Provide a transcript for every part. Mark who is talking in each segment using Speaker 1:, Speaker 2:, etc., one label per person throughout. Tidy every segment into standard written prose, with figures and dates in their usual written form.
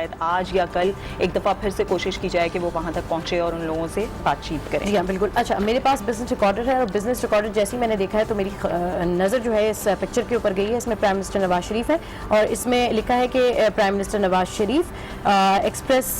Speaker 1: शायद आज या कल एक दफ़ा फिर से कोशिश की जाए कि वो वहाँ तक पहुँचे और उन लोगों से बातचीत करें।
Speaker 2: जी हाँ, बिल्कुल। अच्छा, मेरे पास बिजनेस रिकॉर्डर है और बिजनेस रिकॉर्डर जैसे ही मैंने देखा है तो मेरी नज़र जो है इस पिक्चर के ऊपर गई है। इसमें प्राइम मिनिस्टर नवाज शरीफ है और इसमें लिखा है कि prime minister Nawaz Sharif express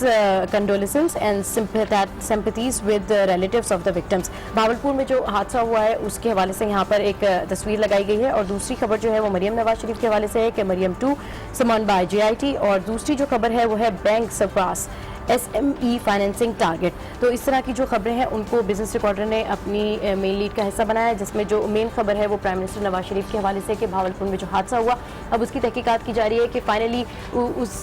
Speaker 2: condolences and sympathies with relatives of the victims. Bahawalpur में जो हादसा हुआ है उसके हवाले से यहाँ पर एक तस्वीर लगाई गई है और दूसरी खबर जो है वो मरियम नवाज शरीफ के हवाले से है कि मरियम 2 समन बाय JIT, और दूसरी जो खबर है वो है bank surpass SME financing target. तो इस तरह की जो खबरें हैं उनको बिजनेस रिकॉर्डर ने अपनी मेन लीड का हिस्सा बनाया है, जिसमें जो मेन खबर है वो प्राइम मिनिस्टर नवाज शरीफ के हवाले से कि भावलपुर में जो हादसा हुआ अब उसकी तहकीकात की जा रही है कि फाइनली उस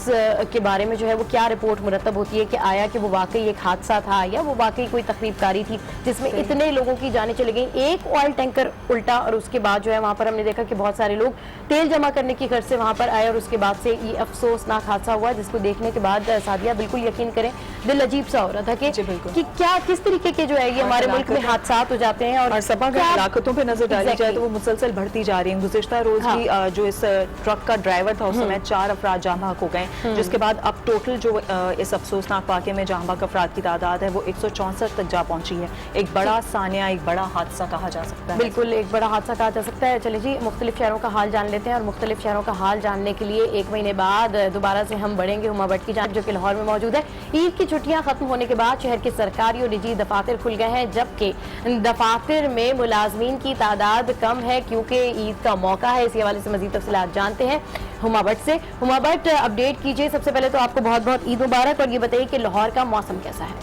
Speaker 2: के बारे में जो है वो क्या रिपोर्ट मुरतब होती है कि आया कि वो वाकई एक हादसा था या वो वाकई कोई तकरीबकारी थी जिसमें इतने लोगों की जानें चली गई। एक ऑयल टैंकर उल्टा और उसके बाद जो है वहाँ पर हमने देखा कि बहुत सारे लोग तेल जमा करने की गर्ज से वहाँ पर आए और उसके बाद से ये अफसोसनाक हादसा हुआ, जिसको देखने के बाद सादिया बिल्कुल यकीन करें दिल अजीब सा हो रहा था कि क्या किस तरीके के जो है ये हमारे मुल्क में हादसा हो जाते हैं और
Speaker 1: सपा की हलाकतों पे नजर डाली जाए तो वो मुसलसल बढ़ती जा रही है। गुज़िश्ता रोज भी जो इस ट्रक का ड्राइवर था उस समय 4 अफराद जाँ बहक हो गए, जिसके बाद अब टोटल जो इस अफसोसनाक वाक़े में जाँ बहक अफराद की तादाद है वो 164 तक जा पहुंची है। एक बड़ा सानिया, एक बड़ा हादसा कहा जा सकता है।
Speaker 2: बिल्कुल एक बड़ा हादसा कहा जा सकता है। चलिए जी, मुख्तलिफ शहरों का हाल जान लेते हैं और मुख्तलिफ शहरों का हाल जानने के लिए 1 महीने बाद दोबारा से हम बढ़ेंगे हुमा भट्ट की जान जो कि लाहौर में मौजूद है। ईद की छुट्टियां खत्म होने के बाद शहर के सरकारी और निजी दफातर खुल गए हैं, जबकि दफातर में मुलाजमीन की तादाद कम है क्योंकि ईद का मौका है। इसी हवाले से मजीद तफसीलात जानते हैं हुमा भट्ट से। हुमा भट्ट, अपडेट कीजिए। सबसे पहले तो आपको बहुत बहुत ईद मुबारक और ये बताइए कि लाहौर का मौसम कैसा है।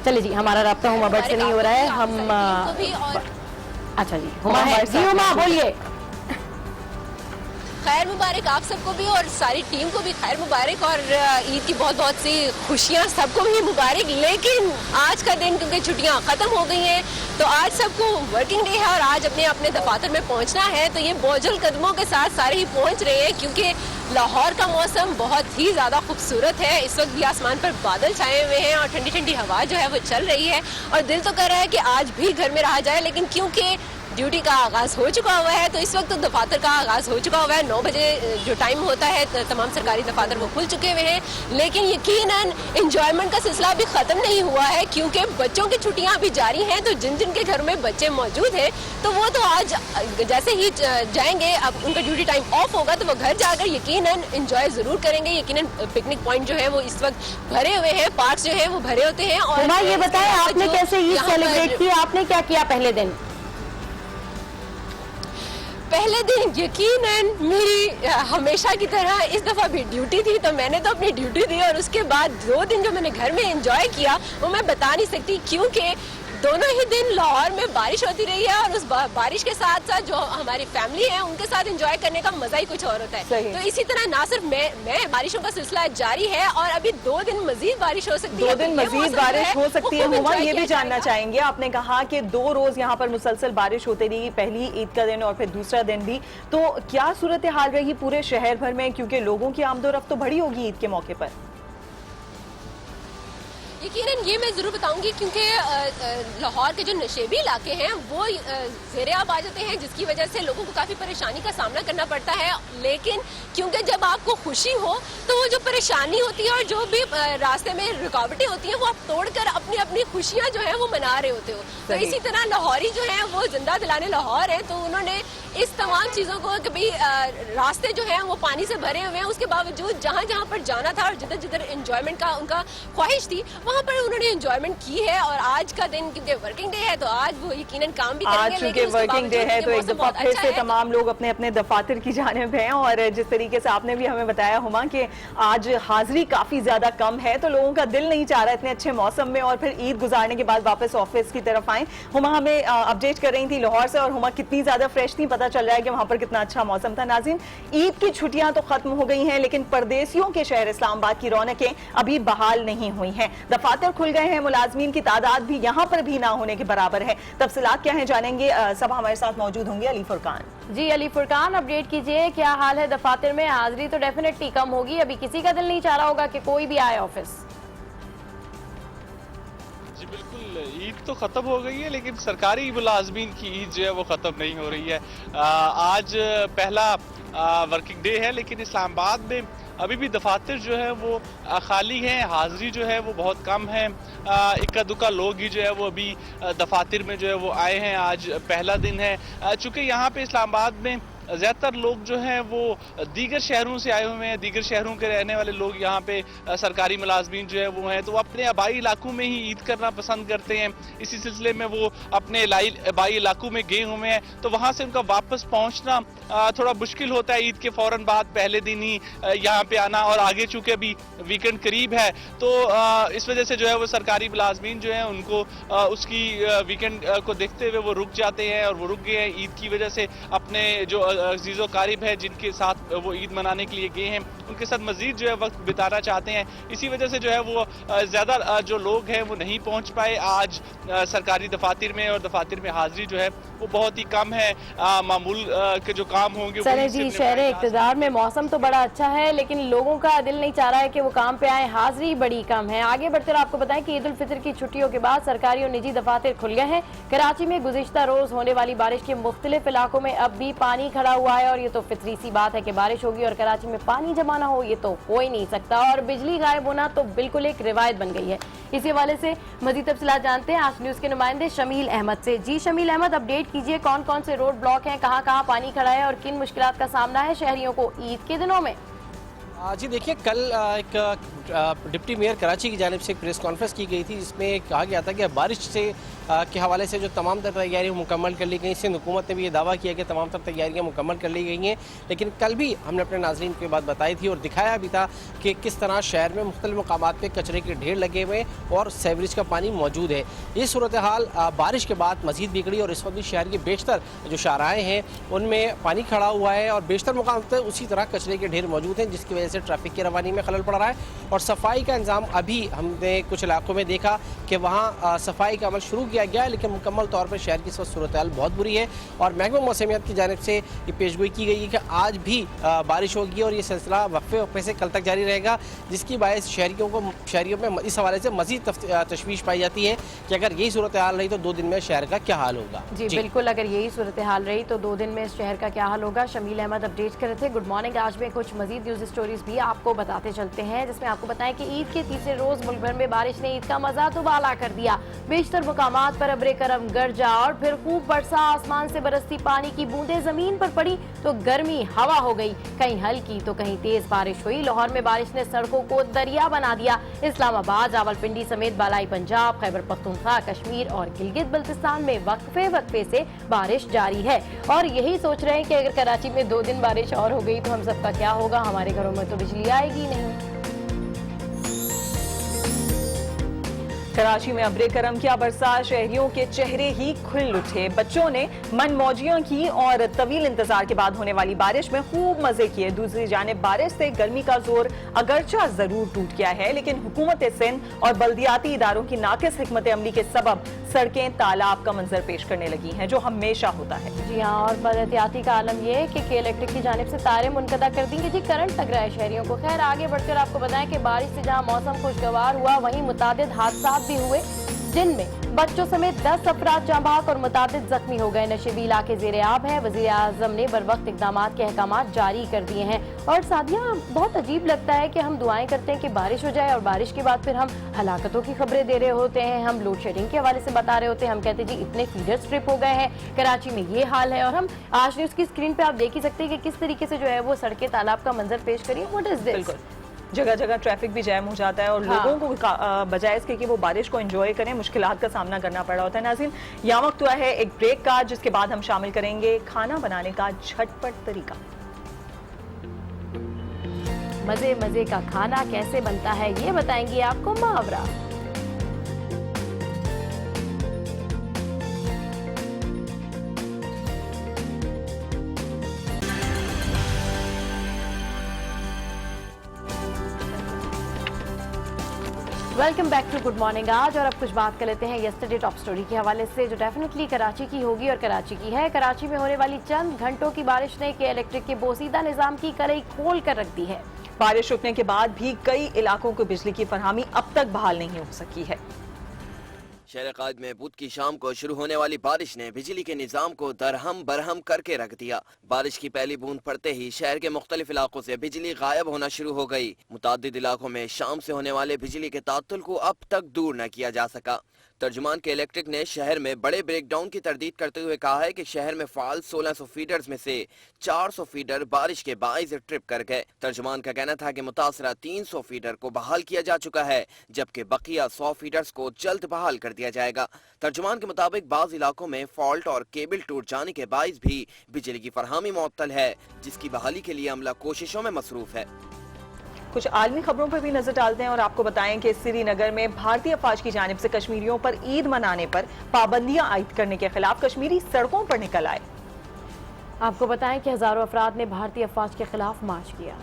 Speaker 2: चलिए जी, हमारा राब्ता हुमा भट्ट से नहीं हो रहा है। हम अच्छा जी, हुमा है जी, हुमा बोलिए।
Speaker 3: खैर मुबारक आप सबको भी और सारी टीम को भी खैर मुबारक और ईद की बहुत बहुत सी खुशियाँ सबको भी मुबारक। लेकिन आज का दिन क्योंकि छुट्टियाँ ख़त्म हो गई हैं तो आज सबको वर्किंग डे है और आज अपने अपने दफातर में पहुँचना है, तो ये बोझल कदमों के साथ सारे ही पहुँच रहे हैं क्योंकि लाहौर का मौसम बहुत ही ज़्यादा खूबसूरत है। इस वक्त भी आसमान पर बादल छाए हुए हैं और ठंडी ठंडी हवा जो है वो चल रही है और दिल तो कर रहा है कि आज भी घर में रहा जाए, लेकिन क्योंकि ड्यूटी का आगाज़ हो चुका हुआ है तो इस वक्त तो दफातर का आगाज़ हो चुका हुआ है। 9 बजे जो टाइम होता है तमाम सरकारी दफातर वो खुल चुके हुए हैं, लेकिन यकीनन इंजॉयमेंट का सिलसिला अभी ख़त्म नहीं हुआ है क्योंकि बच्चों की छुट्टियां अभी जारी हैं। तो जिन जिन के घर में बच्चे मौजूद हैं तो वो तो आज जैसे ही जाएंगे, अब उनका ड्यूटी टाइम ऑफ होगा तो वो घर जाकर यकीनन इंजॉय ज़रूर करेंगे। यकीनन पिकनिक पॉइंट जो है वो इस वक्त भरे हुए हैं, पार्क्स जो है वो भरे होते हैं। और
Speaker 2: ये बताएं आपने कैसे ईद सेलिब्रेट की, आपने क्या किया पहले दिन?
Speaker 3: पहले दिन यकीनन मेरी हमेशा की तरह इस दफ़ा भी ड्यूटी थी तो मैंने तो अपनी ड्यूटी दी और उसके बाद 2 दिन जो मैंने घर में एंजॉय किया वो मैं बता नहीं सकती क्योंकि दोनों ही दिन लाहौर में बारिश होती रही है और उस बारिश के साथ साथ जो हमारी फैमिली है उनके साथ एंजॉय करने का मजा ही कुछ और होता है। तो इसी तरह ना सिर्फ मैं बारिशों का सिलसिला जारी है और अभी 2 दिन मजीद बारिश हो सकती है।
Speaker 1: 2 दिन मजीद बारिश हो सकती है। हुमा, ये भी जानना चाहेंगे, आपने कहा कि 2 रोज यहाँ पर मुसलसल बारिश होती रही, पहली ईद का दिन और फिर दूसरा दिन भी, तो क्या सूरत हाल रही पूरे शहर भर में क्योंकि लोगों की आमदोरफ्त तो बढ़ी होगी ईद के मौके पर?
Speaker 3: यकीनन ये मैं ज़रूर बताऊंगी क्योंकि लाहौर के जो नशेबी इलाके हैं वो ज़ेरे आब आ जाते हैं जिसकी वजह से लोगों को काफ़ी परेशानी का सामना करना पड़ता है। लेकिन क्योंकि जब आपको खुशी हो तो वो जो परेशानी होती है और जो भी रास्ते में रुकावटें होती हैं वो आप तोड़कर अपनी अपनी खुशियाँ जो है वो मना रहे होते हो। तो इसी तरह लाहौरी जो है वो जिंदा दिलाने लाहौर है, तो उन्होंने इस तमाम चीज़ों को कभी रास्ते जो हैं वो पानी से भरे हुए हैं, उसके बावजूद जहाँ जहाँ पर जाना था और जिधर जिधर एंजॉयमेंट का उनका ख्वाहिश थी वहाँ पर उन्होंने एंजॉयमेंट की है। और आज का दिन क्योंकि वर्किंग डे है तो आज वो यकीनन काम भी करेंगे।
Speaker 1: आज चूंकि वर्किंग डे है तो एक दफा फिर से तमाम लोग अपने अपने दफातर की जानिब हैं और जिस तरीके से आपने भी हमें बताया हुमा कि आज हाजिरी काफी ज्यादा कम है तो लोगों का दिल नहीं चाह रहा इतने अच्छे मौसम में और फिर ईद गुजारने के बाद वापस ऑफिस की तरफ आए। हुमा हमें अपडेट कर रही थी लाहौर से और हुमा कितनी ज्यादा फ्रेश थी, पता चल रहा है कि वहां पर कितना अच्छा मौसम था। नाज़रीन, ईद की छुट्टियां तो खत्म हो गई हैं लेकिन परदेसियों के शहर इस्लामाबाद की रौनकें अभी बहाल नहीं हुई हैं। दफातर खुल गए हैं, मुलाजमीन की तादाद भी यहाँ पर भी ना होने के बराबर है। तफसीलात क्या है जानेंगे, सब हमारे साथ मौजूद होंगे। अली फुरकान
Speaker 2: जी, अली फुरकान अपडेट कीजिए, क्या हाल है दफातर में? हाजिरी तो डेफिनेटली कम होगी, अभी किसी का दिल नहीं चाह रहा होगा कि कोई भी आए ऑफिस।
Speaker 4: जी बिल्कुल, ईद तो ख़त्म हो गई है लेकिन सरकारी मुलाजमीन की ईद जो है वो ख़त्म नहीं हो रही है। आज पहला वर्किंग डे है, लेकिन इस्लामाबाद में अभी भी दफातर जो है वो खाली हैं, हाजिरी जो है वो बहुत कम है। इक्का दुक्का लोग ही जो है वो अभी दफातर में जो है वो आए हैं। आज पहला दिन है। चूँकि यहाँ पे इस्लामाबाद में ज़्यादातर लोग जो हैं वो दीगर शहरों से आए हुए हैं, दीगर शहरों के रहने वाले लोग यहाँ पे सरकारी मुलाजमीन जो है वो हैं, तो वो अपने आबाई इलाकों में ही ईद करना पसंद करते हैं। इसी सिलसिले में वो अपने आबाई इलाकों में गए हुए हैं, तो वहाँ से उनका वापस पहुँचना थोड़ा मुश्किल होता है। ईद के फ़ौरन बाद पहले दिन ही यहाँ पे आना, और आगे चूँकि अभी वीकेंड करीब है तो इस वजह से जो है वो सरकारी मुलाजमीन जो हैं उनको उसकी वीकेंड को देखते हुए वो रुक जाते हैं, और वो रुक गए हैं ईद की वजह से। अपने जो अजीज़ो कारिब है जिनके साथ वो ईद मनाने के लिए गए हैं, उनके साथ मजीद जो है वक्त बिताना चाहते हैं। इसी वजह से जो है वो ज़्यादा जो लोग हैं वो नहीं पहुँच पाए आज सरकारी दफातर में, और दफातर में हाजिरी जो है वो बहुत ही कम है। मामूल के जो काम होंगे
Speaker 2: सर जी, शहर इक़्तिदार में मौसम तो बड़ा अच्छा है, लेकिन लोगों का दिल नहीं चाह रहा है कि वो काम पे आए, हाजिरी बड़ी कम है। आगे बढ़ते हुए आपको बताएं कि ईद उल फितर की छुट्टियों के बाद सरकारी और निजी दफातर खुल गए हैं। कराची में गुज़िश्ता रोज होने वाली बारिश के मुख्तलिफ इलाकों में अब भी पानी खड़ा हुआ है, और ये तो फितरी सी बात है कि बारिश होगी और कराची में पानी जमा ना हो, ये तो हो ही नहीं सकता। और बिजली गायब होना तो बिल्कुल एक रिवायत बन गई है। इसी हवाले से मजीद तफसीलात जानते हैं आज न्यूज के नुमाइंदे शमील अहमद से। जी शमील अहमद, अपडेट कीजिए, कौन कौन से रोड ब्लॉक हैं, कहाँ कहाँ पानी खड़ा है और किन मुश्किलात का सामना है शहरियों को ईद के दिनों में?
Speaker 5: जी देखिए, कल एक डिप्टी मेयर कराची की जानिब से एक प्रेस कॉन्फ्रेंस की गई थी, जिसमें कहा गया था कि बारिश से के हवाले से जो तमाम तर तैयारियाँ मुकम्मल कर ली गई। सिंध हुकूमत ने भी ये दावा किया कि तमाम तर तैयारियाँ मुकम्मल कर ली गई हैं, लेकिन कल भी हमने अपने नाज़रीन को बात बताई थी और दिखाया भी था कि किस तरह शहर में मुख्तलिफ मकामात पर कचरे के ढेर लगे हुए और सीवरेज का पानी मौजूद है। ये सूरत हाल बारिश के बाद मज़ीद बिगड़ी और इस वक्त भी शहर के बेशतर जो शाहराएँ हैं उनमें पानी खड़ा हुआ है और बेशतर मुकाम पर उसी तरह कचरे के ढेर मौजूद हैं, जिसकी वजह से ट्रैफिक की रवानी में खलल पड़ रहा है। और सफाई का इंतजाम अभी हमने कुछ इलाकों में देखा कि वहाँ सफाई का अमल शुरू किया गया है, लेकिन मुकम्मल तौर पर शहर की इस वक्त सूरत हाल बहुत बुरी है। और महकमा मौसमियात की जानिब से ये पेशगोई की गई है कि आज भी बारिश होगी और ये सिलसिला वक्फे से कल तक जारी रहेगा, जिसकी बायस शहरियों में इस हवाले से मजीद तशवीश पाई जाती है कि अगर यही सूरत हाल रही तो 2 दिन में शहर का क्या हाल होगा।
Speaker 2: जी बिल्कुल, अगर यही सूरत हाल रही तो 2 दिन में शहर का क्या हाल होगा। शमील अहमद अपडेट कर रहे थे। Good morning. आज में कुछ मजीद न्यूज स्टोरीज भी आपको बताते चलते हैं, जिसमें आपको बताएं कि ईद के तीसरे रोज मुल्क भर में बारिश ने ईद का मजा दुबाला कर दिया। बेशतर मुकामात पर अब्रे करम गरजा और फिर खूब बरसा। आसमान से बरसती पानी की बूंदें जमीन पर पड़ी तो गर्मी हवा हो गई। कहीं हल्की तो कहीं तेज बारिश हुई। लाहौर में बारिश ने सड़कों को दरिया बना दिया। इस्लामाबाद, रावलपिंडी समेत बालाई पंजाब, खैबर पख्तूनख्वा, कश्मीर और गिलगित बल्तिस्तान में वक्फे से बारिश जारी है। और यही सोच रहे हैं कि अगर कराची में 2 दिन बारिश और हो गई तो हम सबका क्या होगा। हमारे घरों में तो बिजली आएगी नहीं।
Speaker 1: कराची में अब्रे करम क्या बरसा, शहरियों के चेहरे ही खुल उठे। बच्चों ने मनमौजियां की और तवील इंतजार के बाद होने वाली बारिश में खूब मजे किए। दूसरी जानिब बारिश से गर्मी का जोर अगरचा जरूर टूट गया है, लेकिन हुकूमत सिंध और बल्दियाती इदारों की नाकिस हिकमत अमली के सबब सड़कें तालाब का मंजर पेश करने लगी हैं, जो हमेशा होता है।
Speaker 2: जी हाँ, और बदहतियाती का आलम यह है कि इलेक्ट्रिक की जानिब से तारे मुनकदा कर देंगे। जी करंट लग रहा है शहरियों को। खैर आगे बढ़कर आपको बताएं कि बारिश से जहाँ मौसम खुशगवार हुआ, वहीं मुतादिद हादसात भी हुए, जिनमें बच्चों समेत 10 अफराद जाँ बहक और मुतादिद जख्मी हो गए। नशीबी इलाके ज़ेरे आब है। वज़ीर आज़म ने बर वक्त इक़दाम के अहकामात जारी कर दिए हैं। और सादिया, बहुत अजीब लगता है कि हम दुआएं करते हैं कि बारिश हो जाए और बारिश के बाद फिर हम हलाकतों की खबरें दे रहे होते हैं, हम लोड शेडिंग के हवाले से बता रहे होते हैं, हम कहते हैं जी इतने फीडर स्ट्रिप हो गए हैं, कराची में ये हाल है। और हम आज न्यूज़ की स्क्रीन पर आप देख ही सकते हैं कि किस तरीके से जो है वो सड़कें तालाब का मंजर पेश करिए। What is this?
Speaker 1: जगह जगह ट्रैफिक भी जैम हो जाता है और लोगों को बजाय इसके कि वो बारिश को एंजॉय करें, मुश्किलात का सामना करना पड़ रहा होता है। नाज़रीन, यहाँ वक्त हुआ है एक ब्रेक का, जिसके बाद हम शामिल करेंगे खाना बनाने का झटपट तरीका।
Speaker 2: मजे मजे का खाना कैसे बनता है ये बताएंगी आपको मुहावरा। Welcome back to good morning आज। और अब कुछ बात कर लेते हैं यस्टरडे टॉप स्टोरी के हवाले से, जो डेफिनेटली कराची की होगी और कराची की है। कराची में होने वाली चंद घंटों की बारिश ने के इलेक्ट्रिक के बोसीदा निजाम की कड़ई खोल कर रख दी है।
Speaker 1: बारिश रुकने के बाद भी कई इलाकों को बिजली की फरहमी अब तक बहाल नहीं हो सकी है।
Speaker 6: शहर कायद में बुध की शाम को शुरू होने वाली बारिश ने बिजली के निजाम को दरहम बरहम करके रख दिया। बारिश की पहली बूंद पड़ते ही शहर के मुख्तलिफ इलाकों से बिजली गायब होना शुरू हो गई। मुतादिद इलाकों में शाम से होने वाले बिजली के तात्तुल को अब तक दूर न किया जा सका। तर्जुमान के इलेक्ट्रिक ने शहर में बड़े ब्रेकडाउन की तरदीद करते हुए कहा है कि शहर में फाल 1600 फीडर्स में से 400 फीडर बारिश के बाइस ट्रिप कर गए। तर्जुमान का कहना था कि मुतासरा 300 फीडर को बहाल किया जा चुका है, जबकि बकिया 100 फीडर्स को जल्द बहाल कर दिया जाएगा। तर्जुमान के मुताबिक बाज इलाकों में फॉल्ट और केबल टूट जाने के बाइस भी बिजली की फरहमी मुअत्तल है, जिसकी बहाली के लिए अमला कोशिशों में मसरूफ है।
Speaker 1: कुछ आलमी खबरों पर भी नजर डालते हैं और आपको बताएं कि श्रीनगर में भारतीय अफवाज की जानिब से कश्मीरियों पर ईद मनाने पर पाबंदियां आयद करने के खिलाफ कश्मीरी सड़कों पर निकल आए।
Speaker 2: आपको बताएं कि हजारों अफराद ने भारतीय अफवाज के खिलाफ मार्च किया।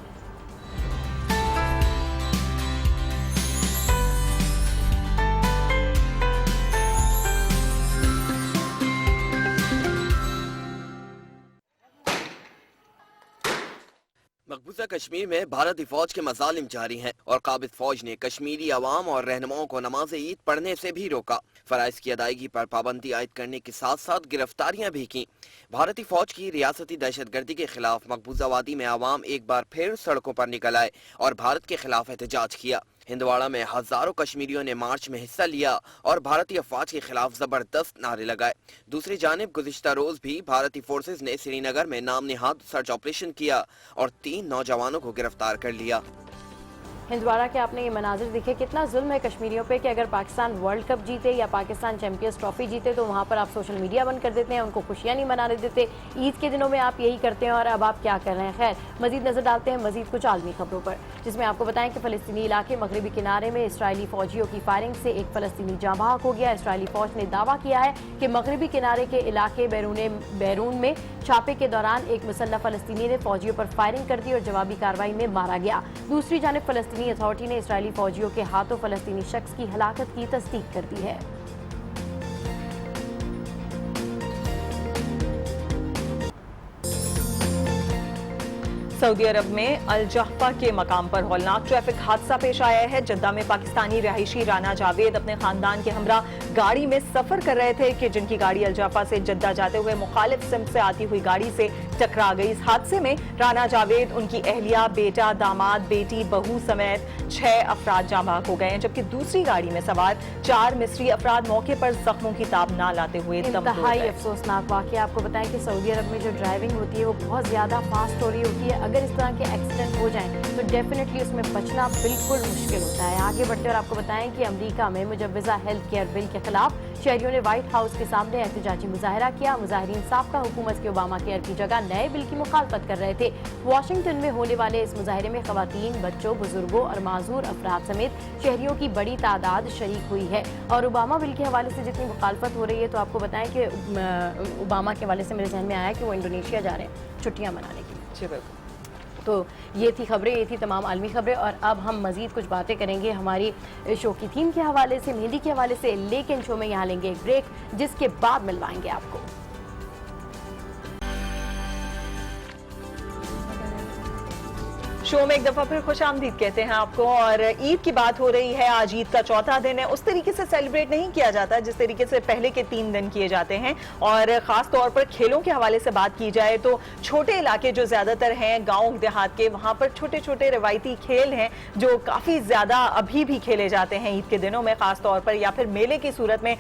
Speaker 6: मकबूजा कश्मीर में भारतीय फौज के मजालिम जारी हैं और काबिज फौज ने कश्मीरी अवाम और रहनुमाओं को नमाज ईद पढ़ने से भी रोका। फराइज की अदायगी पर पाबंदी आयद करने के साथ साथ गिरफ्तारियां भी की। भारतीय फौज की रियासती दहशतगर्दी के खिलाफ मकबूजा वादी में अवाम एक बार फिर सड़कों पर निकल आए और भारत के खिलाफ एहतजाज किया। हिंदवाड़ा में हजारों कश्मीरियों ने मार्च में हिस्सा लिया और भारतीय अफवाज के खिलाफ जबरदस्त नारे लगाए। दूसरी जानिब गुज़िश्ता रोज भी भारतीय फोर्सेज ने श्रीनगर में नाम निहाद सर्च ऑपरेशन किया और 3 नौजवानों को गिरफ्तार कर लिया।
Speaker 2: हिंदवाड़ा के आपने ये मनाजिर देखे, कितना जुल्म है कश्मीरियों पे कि अगर पाकिस्तान वर्ल्ड कप जीते या पाकिस्तान चैंपियंस ट्रॉफी जीते तो वहाँ पर आप सोशल मीडिया बंद कर देते हैं, उनको खुशियाँ नहीं मनाने देते। ईद के दिनों में आप यही करते हैं और अब आप क्या कर रहे हैं। खैर, मजीद नजर डालते हैं मजीद कुछ आलमी खबरों पर, जिसमें आपको बताएं कि फ़लस्तीनी इलाके मगरबी किनारे में इसराइली फौजियों की फायरिंग से एक फ़लस्तीनी जाँ बहक हो गया। इसराइली फौज ने दावा किया है कि मगरबी किनारे के इलाके बैरून में छापे के दौरान एक मुसल्लह फ़लस्तीनी ने फौजियों पर फायरिंग कर दी और जवाबी कार्रवाई में मारा गया। दूसरी जानिब फ़लस्तीनी अथॉरिटी ने इसराइली फौजियों के हाथों फ़लस्तीनी शख्स की हलाकत की तस्दीक कर दी है।
Speaker 1: सऊदी अरब में अल जहफा के मकाम पर हौलनाक ट्रैफिक हादसा पेश आया है। जद्दा में पाकिस्तानी रहायशी राना जावेद अपने खानदान के हमरा गाड़ी में सफर कर रहे थे कि जिनकी गाड़ी अल जहफा से जद्दा जाते हुए मुखालिफ सिमत से आती हुई गाड़ी से टकरा गई। इस हादसे में राना जावेद, उनकी अहलिया, बेटा, दामाद, बेटी, बहू समेत 6 अफराद जाँ बहक हो गए हैं, जबकि दूसरी गाड़ी में सवार 4 मिस्री अफराद मौके पर जख्मों की ताब न लाते हुए दम तोड़ गए।
Speaker 2: इंतहाई अफसोसनाक वाकया। आपको बताएं कि सऊदी अरब में जो ड्राइविंग होती है वो बहुत ज्यादा फास्ट हो रही होती है। अगर इस तरह के एक्सीडेंट हो जाएं तो डेफिनेटली उसमें बचना बिल्कुल मुश्किल होता है। आगे बढ़ते और आपको बताएं कि अमेरिका में मुजव्वजा हेल्थ केयर बिल के खिलाफ शहरियों ने व्हाइट हाउस के सामने एहतजाजी मुजाहरा किया। मुजाहिरीन साबका हुकूमत के ओबामा केयर की जगह नए बिल की मुखालफत कर रहे थे। वाशिंगटन में होने वाले इस मुजाहरे में खवातीन, बच्चों, बुजुर्गों और माजूर अफराद समेत शहरियों की बड़ी तादाद शरीक हुई है। और ओबामा बिल के हवाले से जितनी मुखालफत हो रही है तो आपको बताएं कि ओबामा के हवाले से मेरे जहन में आया कि वो इंडोनेशिया जा रहे हैं छुट्टियाँ मनाने के लिए। तो ये थी खबरें, ये थी तमाम आलमी खबरें। और अब हम मजीद कुछ बातें करेंगे हमारी शो की थीम के हवाले से, मेहंदी के हवाले से, लेकिन शो में यहाँ लेंगे एक ब्रेक, जिसके बाद मिलवाएंगे आपको।
Speaker 1: शो में एक दफा फिर खुशामदीद कहते हैं आपको। और ईद की बात हो रही है, आज ईद का चौथा दिन है। उस तरीके से सेलिब्रेट नहीं किया जाता जिस तरीके से पहले के 3 दिन किए जाते हैं। और खास तौर पर खेलों के हवाले से बात की जाए तो छोटे इलाके जो ज्यादातर हैं गांव देहात के, वहां पर छोटे छोटे रवायती खेल हैं जो काफी ज्यादा अभी भी खेले जाते हैं ईद के दिनों में, खास तौर पर, या फिर मेले की सूरत में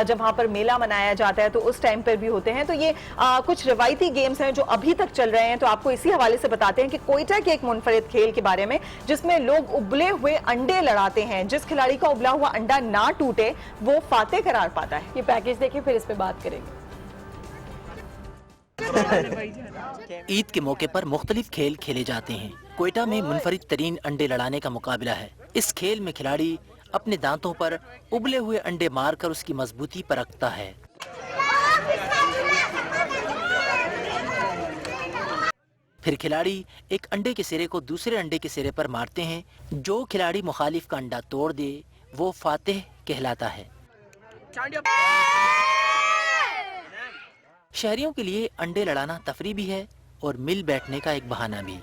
Speaker 1: जब वहां पर मेला मनाया जाता है तो उस टाइम पर भी होते हैं। तो ये कुछ रवायती गेम्स हैं जो अभी तक चल रहे हैं। तो आपको इसी हवाले से बताते हैं कि कोयटा के एक मुनफरिद खेल के बारे में जिसमें लोग उबले हुए अंडे लड़ाते हैं। जिस खिलाड़ी का उबला हुआ अंडा ना टूटे वो फातेह करार पाता है।
Speaker 2: ये पैकेज देखिए, फिर इस पे बात करेंगे।
Speaker 7: ईद के मौके पर मुख्तलिफ खेल खेले जाते हैं। कोयटा में मुनफरिद तरीन अंडे लड़ाने का मुकाबला है। इस खेल में खिलाड़ी अपने दांतों पर उबले हुए अंडे मारकर उसकी मजबूती परखता है। फिर खिलाड़ी एक अंडे के सिरे को दूसरे अंडे के सिरे पर मारते हैं। जो खिलाड़ी मुखालिफ का अंडा तोड़ दे वो फातेह कहलाता है। शहरियों के लिए अंडे लड़ाना तफरी भी है और मिल बैठने का एक बहाना भी।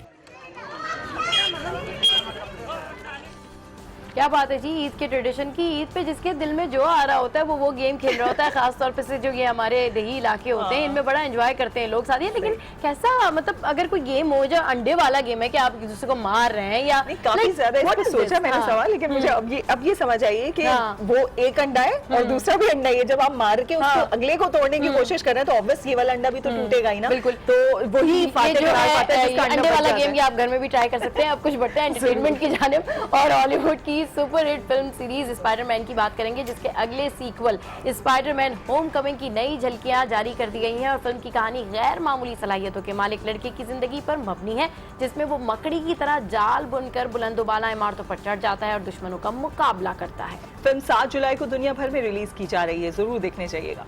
Speaker 2: क्या बात है जी, ईद के ट्रेडिशन की। ईद पे जिसके दिल में जो आ रहा होता है वो गेम खेल रहा होता है। खासतौर पे से जो ये हमारे देही इलाके होते हैं, इनमें बड़ा एंजॉय करते हैं लोग साथ ही। लेकिन कैसा, मतलब अगर कोई गेम हो जो अंडे वाला गेम है कि आप एक दूसरे को मार रहे हैं या
Speaker 1: काफी ज्यादा इसको सोचा मैंने सवाल, लेकिन मुझे अब ये समझ आई कि वो एक अंडा है और दूसरा भी अंडा है। जब आप मार के उसको अगले को तोड़ने की कोशिश कर रहे हैं तो ऑब्वियस ये वाला अंडा भी तो टूटेगा ही ना।
Speaker 2: बिल्कुल।
Speaker 1: तो वही
Speaker 2: अंडे वाला गेम ये आप घर में भी ट्राई कर सकते हैं। अब कुछ बढ़ते हैं एंटरटेनमेंट की जानिब और हॉलीवुड की super hit film series Spiderman की बात करेंगे, जिसके अगले सीक्वल स्पाइडरमैन होमकमिंग की नई झलकियां जारी कर दी गई हैं। और फिल्म की कहानी गैर मामूली सलाहियतों के मालिक लड़के की जिंदगी पर मबनी है, जिसमें वो मकड़ी की तरह जाल बुनकर बुलंदोबाला इमारतों पर चढ़ जाता है और दुश्मनों का मुकाबला करता है।
Speaker 1: फिल्म 7 जुलाई को दुनिया भर में रिलीज की जा रही है, जरूर देखने जाइएगा।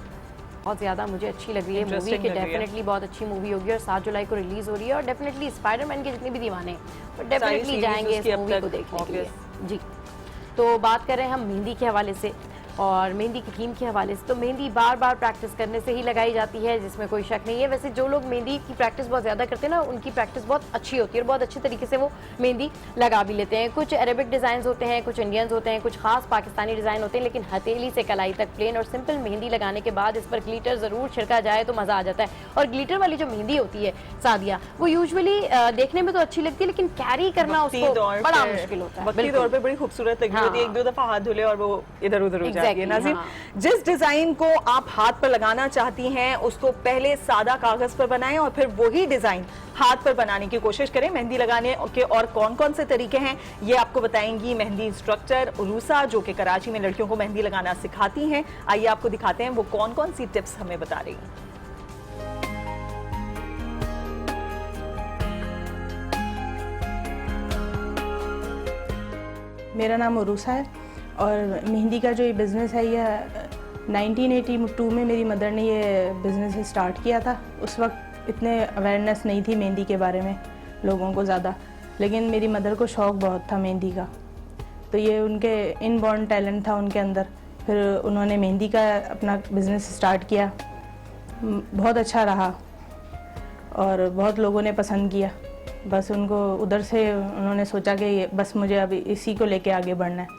Speaker 2: बहुत ज्यादा मुझे अच्छी लग रही है मूवी कि डेफिनेटली बहुत अच्छी मूवी होगी और 7 जुलाई को रिलीज हो रही है। और डेफिनेटली स्पाइडरमैन के जितने भी दीवाने हैं डेफिनेटली जाएंगे इस मूवी को देखने के लिए जी। तो बात करें हम मेहंदी के हवाले से और मेहंदी की थीम के हवाले से, तो मेहंदी बार बार प्रैक्टिस करने से ही लगाई जाती है, जिसमें कोई शक नहीं है। वैसे जो लोग मेहंदी की प्रैक्टिस बहुत ज़्यादा करते हैं ना, उनकी प्रैक्टिस बहुत अच्छी होती है और बहुत अच्छे तरीके से वो मेहंदी लगा भी लेते हैं। कुछ अरेबिक डिज़ाइन होते हैं, कुछ इंडियंस होते हैं, कुछ खास पाकिस्तानी डिज़ाइन होते हैं, लेकिन हथेली से कलाई तक प्लेन और सिंपल मेहंदी लगाने के बाद इस पर ग्लिटर ज़रूर छिड़का जाए तो मज़ा आ जाता है। और ग्लिटर वाली जो मेहंदी होती है सादिया, वो यूजुअली देखने में तो अच्छी लगती है, लेकिन कैरी करना उसको बड़ा मुश्किल होता है।
Speaker 1: वक्ती तौर पे बड़ी खूबसूरत लगी होती है, एक दो दफा हाथ धुले और वो इधर उधर हो जाती है। नाज़रीन, जिस डिजाइन को आप हाथ पर लगाना चाहती हैं उसको पहले सादा कागज पर बनाएं और फिर वही डिजाइन हाथ पर बनाने की कोशिश करें। मेहंदी लगाने के और कौन कौन से तरीके हैं ये आपको बताएंगी मेहंदी इंस्ट्रक्टर उरूसा, जो कि कराची में लड़कियों को मेहंदी लगाना सिखाती हैं। आइए आपको दिखाते हैं वो कौन कौन सी टिप्स हमें बता रही हैं।
Speaker 8: मेरा नाम उरूसा है और मेहंदी का जो ये बिज़नेस है ये 1982 में मेरी मदर ने ये बिज़नेस स्टार्ट किया था। उस वक्त इतने अवेयरनेस नहीं थी मेहंदी के बारे में लोगों को ज़्यादा, लेकिन मेरी मदर को शौक़ बहुत था मेहंदी का, तो ये उनके इनबॉर्न टैलेंट था उनके अंदर। फिर उन्होंने मेहंदी का अपना बिज़नेस स्टार्ट किया, बहुत अच्छा रहा और बहुत लोगों ने पसंद किया। बस उनको उधर से उन्होंने सोचा कि बस मुझे अभी इसी को लेके आगे बढ़ना है।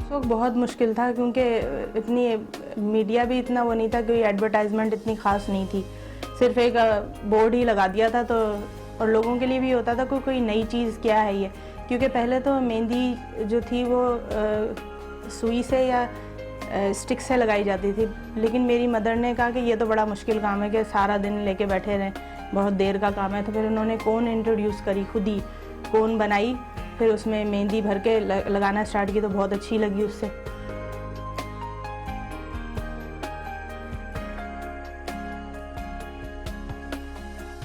Speaker 8: तो बहुत मुश्किल था क्योंकि इतनी मीडिया भी इतना वो नहीं था, कोई एडवर्टाइजमेंट इतनी ख़ास नहीं थी, सिर्फ एक बोर्ड ही लगा दिया था। तो और लोगों के लिए भी होता था कि कोई नई चीज़ क्या है ये, क्योंकि पहले तो मेहंदी जो थी वो सुई से या स्टिक से लगाई जाती थी। लेकिन मेरी मदर ने कहा कि ये तो बड़ा मुश्किल काम है कि सारा दिन लेके बैठे रहें, बहुत देर का काम है। तो फिर उन्होंने कोन इंट्रोड्यूस करी, खुद ही कोन बनाई, फिर उसमें मेहंदी भर के लगाना स्टार्ट की, तो बहुत अच्छी लगी उससे।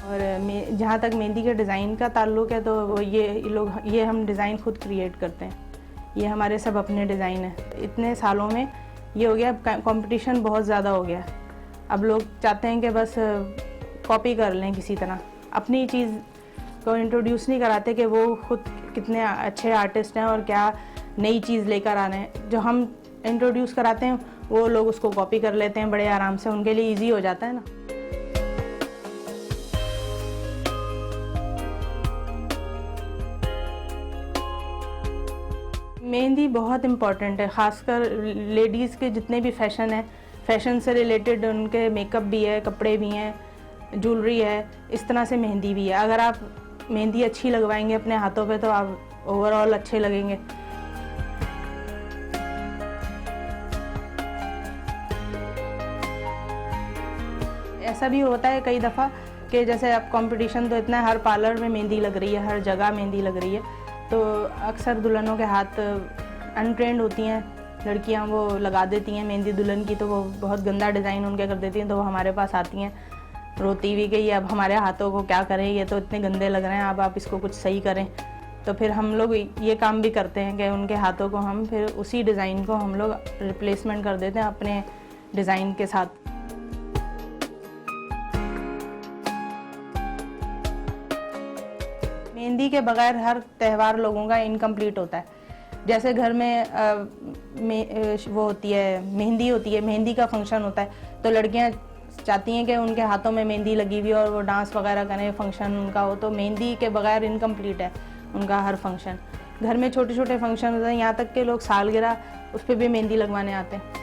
Speaker 8: और जहाँ तक मेहंदी के डिज़ाइन का ताल्लुक है तो ये हम डिज़ाइन खुद क्रिएट करते हैं, ये हमारे सब अपने डिज़ाइन हैं। इतने सालों में ये हो गया, कंपटीशन बहुत ज़्यादा हो गया। अब लोग चाहते हैं कि बस कॉपी कर लें किसी तरह, अपनी चीज़ को इंट्रोड्यूस नहीं कराते कि वो खुद कितने अच्छे आर्टिस्ट हैं और क्या नई चीज़ लेकर आ रहे हैं। जो हम इंट्रोड्यूस कराते हैं वो लोग उसको कॉपी कर लेते हैं बड़े आराम से, उनके लिए ईजी हो जाता है ना। मेहंदी बहुत इम्पॉर्टेंट है, ख़ासकर लेडीज़ के जितने भी फैशन है, फैशन से रिलेटेड उनके मेकअप भी है, कपड़े भी हैं, ज्वेलरी है, इस तरह से मेहंदी भी है। अगर आप मेहंदी अच्छी लगवाएंगे अपने हाथों पे तो आप ओवरऑल अच्छे लगेंगे। ऐसा भी होता है कई दफ़ा कि जैसे अब कंपटीशन तो इतना है, हर पार्लर में मेहंदी लग रही है, हर जगह मेहंदी लग रही है, तो अक्सर दुल्हनों के हाथ अनट्रेंड होती हैं लड़कियां, वो लगा देती हैं मेहंदी दुल्हन की, तो वो बहुत गंदा डिज़ाइन उनके कर देती हैं। तो वो हमारे पास आती हैं रोती हुई कि ये अब हमारे हाथों को क्या करें, ये तो इतने गंदे लग रहे हैं, अब आप इसको कुछ सही करें। तो फिर हम लोग ये काम भी करते हैं कि उनके हाथों को हम फिर उसी डिज़ाइन को हम लोग रिप्लेसमेंट कर देते हैं अपने डिज़ाइन के साथ। मेहंदी के बगैर हर त्यौहार लोगों का इनकम्प्लीट होता है। जैसे घर में वो होती है मेहंदी का फंक्शन होता है, तो लड़कियां चाहती हैं कि उनके हाथों में मेहंदी लगी हुई और वो डांस वगैरह करें, फंक्शन उनका हो, तो मेहंदी के बगैर इनकम्प्लीट है उनका हर फंक्शन। घर में छोटे छोटे फंक्शन होते हैं, यहाँ तक के लोग सालगिरह उस पर भी मेहंदी लगवाने आते हैं।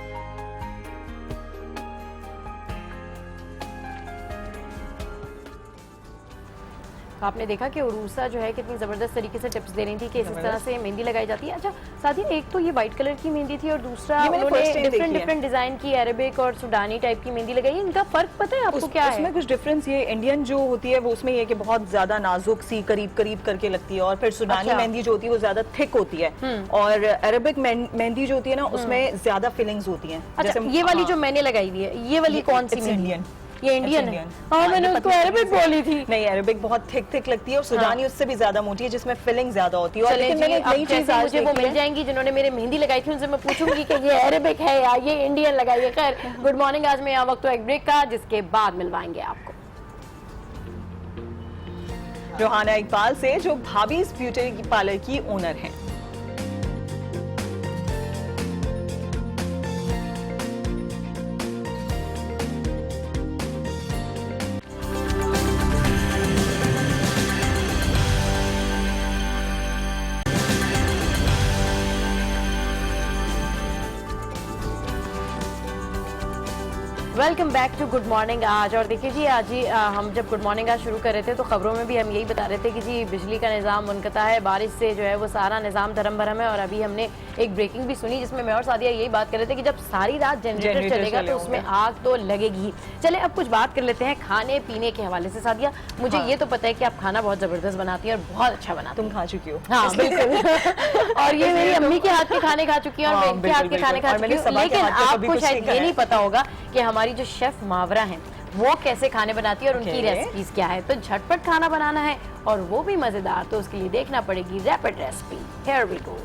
Speaker 2: आपने देखा कि उरूसा जो है कितनी ज़बरदस्त तरीके से टिप्स दे रही थी कि इस तरह से मेहंदी लगाई जाती है। अच्छा साथी, एक तो ये वाइट कलर की मेहंदी थी और दूसरा उन्होंने डिफरेंट डिजाइन की अरेबिक और सुडानी टाइप की मेहंदी लगाई है। इनका फर्क पता है आपको क्या है?
Speaker 1: उसमें कुछ डिफरेंस ये इंडियन जो होती है वो उसमें ये कि बहुत ज्यादा नाजुक सी करीब करीब करके लगती है, और फिर सुडानी मेहंदी जो होती है वो ज्यादा थिक होती है, और अरेबिक मेहंदी जो होती है ना उसमें ज्यादा फीलिंग्स होती हैं।
Speaker 2: अच्छा, ये वाली जो मैंने लगाई हुई है, ये वाली कौन सी मेहंदी? ये इंडियन है। हाँ, मैंने उसको अरेबिक बोली थी।
Speaker 1: नहीं, अरेबिक बहुत थिक लगती है और सुडानी उससे भी ज्यादा मोटी है जिसमें फिलिंग ज्यादा होती है। और
Speaker 2: लेकिन
Speaker 1: मैंने एक नई चीज आज
Speaker 2: मुझे वो मिल जाएंगी जिन्होंने मेरे मेहंदी लगाई थी, उनसे मैं पूछूंगी कि ये अरेबिक है या ये इंडियन लगाई है। खैर, गुड मॉर्निंग। आज मैं यहाँ वक्त एक ब्रेक का, जिसके बाद मिलवाएंगे आपको
Speaker 1: रोहाना इकबाल से, जो भाभीज ब्यूटी पार्लर की ओनर हैं।
Speaker 2: Welcome back to good morning आज। और देखिए जी, आज ही हम जब गुड मॉर्निंग आज शुरू कर रहे थे तो खबरों में भी हम यही बता रहे थे कि जी बिजली का निज़ाम मुनक़ता है, बारिश से जो है वो सारा निज़ाम धर्म भरम है। और अभी हमने एक ब्रेकिंग भी सुनी जिसमें मैं और सादिया यही बात कर रहे थे कि जब सारी रात जनरेटर चलेगा तो उसमें आग तो लगेगी। चले अब कुछ बात कर लेते हैं खाने पीने के हवाले से। सादिया, मुझे ये तो पता है कि आप खाना बहुत जबरदस्त बनाती हैं और बहुत अच्छा बनाती हैं।
Speaker 1: तुम खा चुकी हो?
Speaker 2: हाँ बिल्कुल। और ये मेरी अम्मी के हाथ के खाने खा चुकी है और मैं इनके हाथ के खाने खा चुकी हूँ। लेकिन आपको शायद ये नहीं पता होगा कि हमारी जो शेफ मावरा हैं वो कैसे खाने बनाती है और उनकी रेसिपीज क्या है। तो झटपट खाना बनाना है और वो भी मजेदार, तो उसके लिए देखना पड़ेगी rapid recipe. Here we go.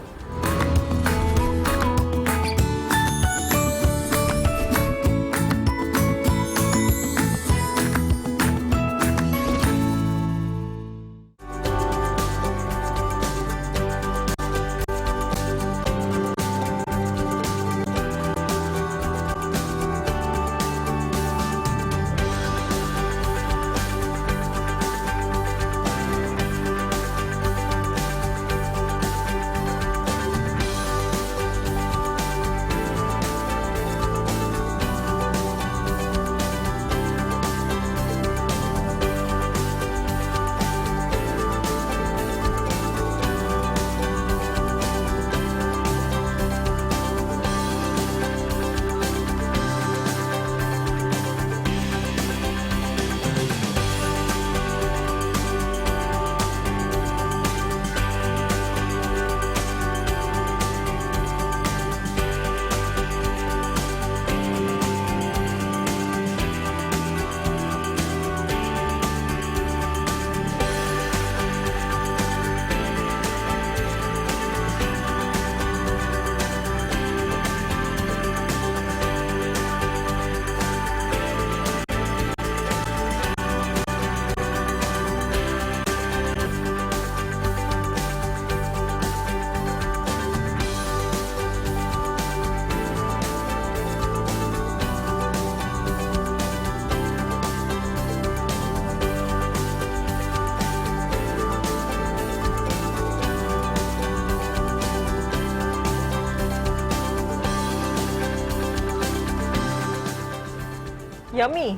Speaker 1: Yummy,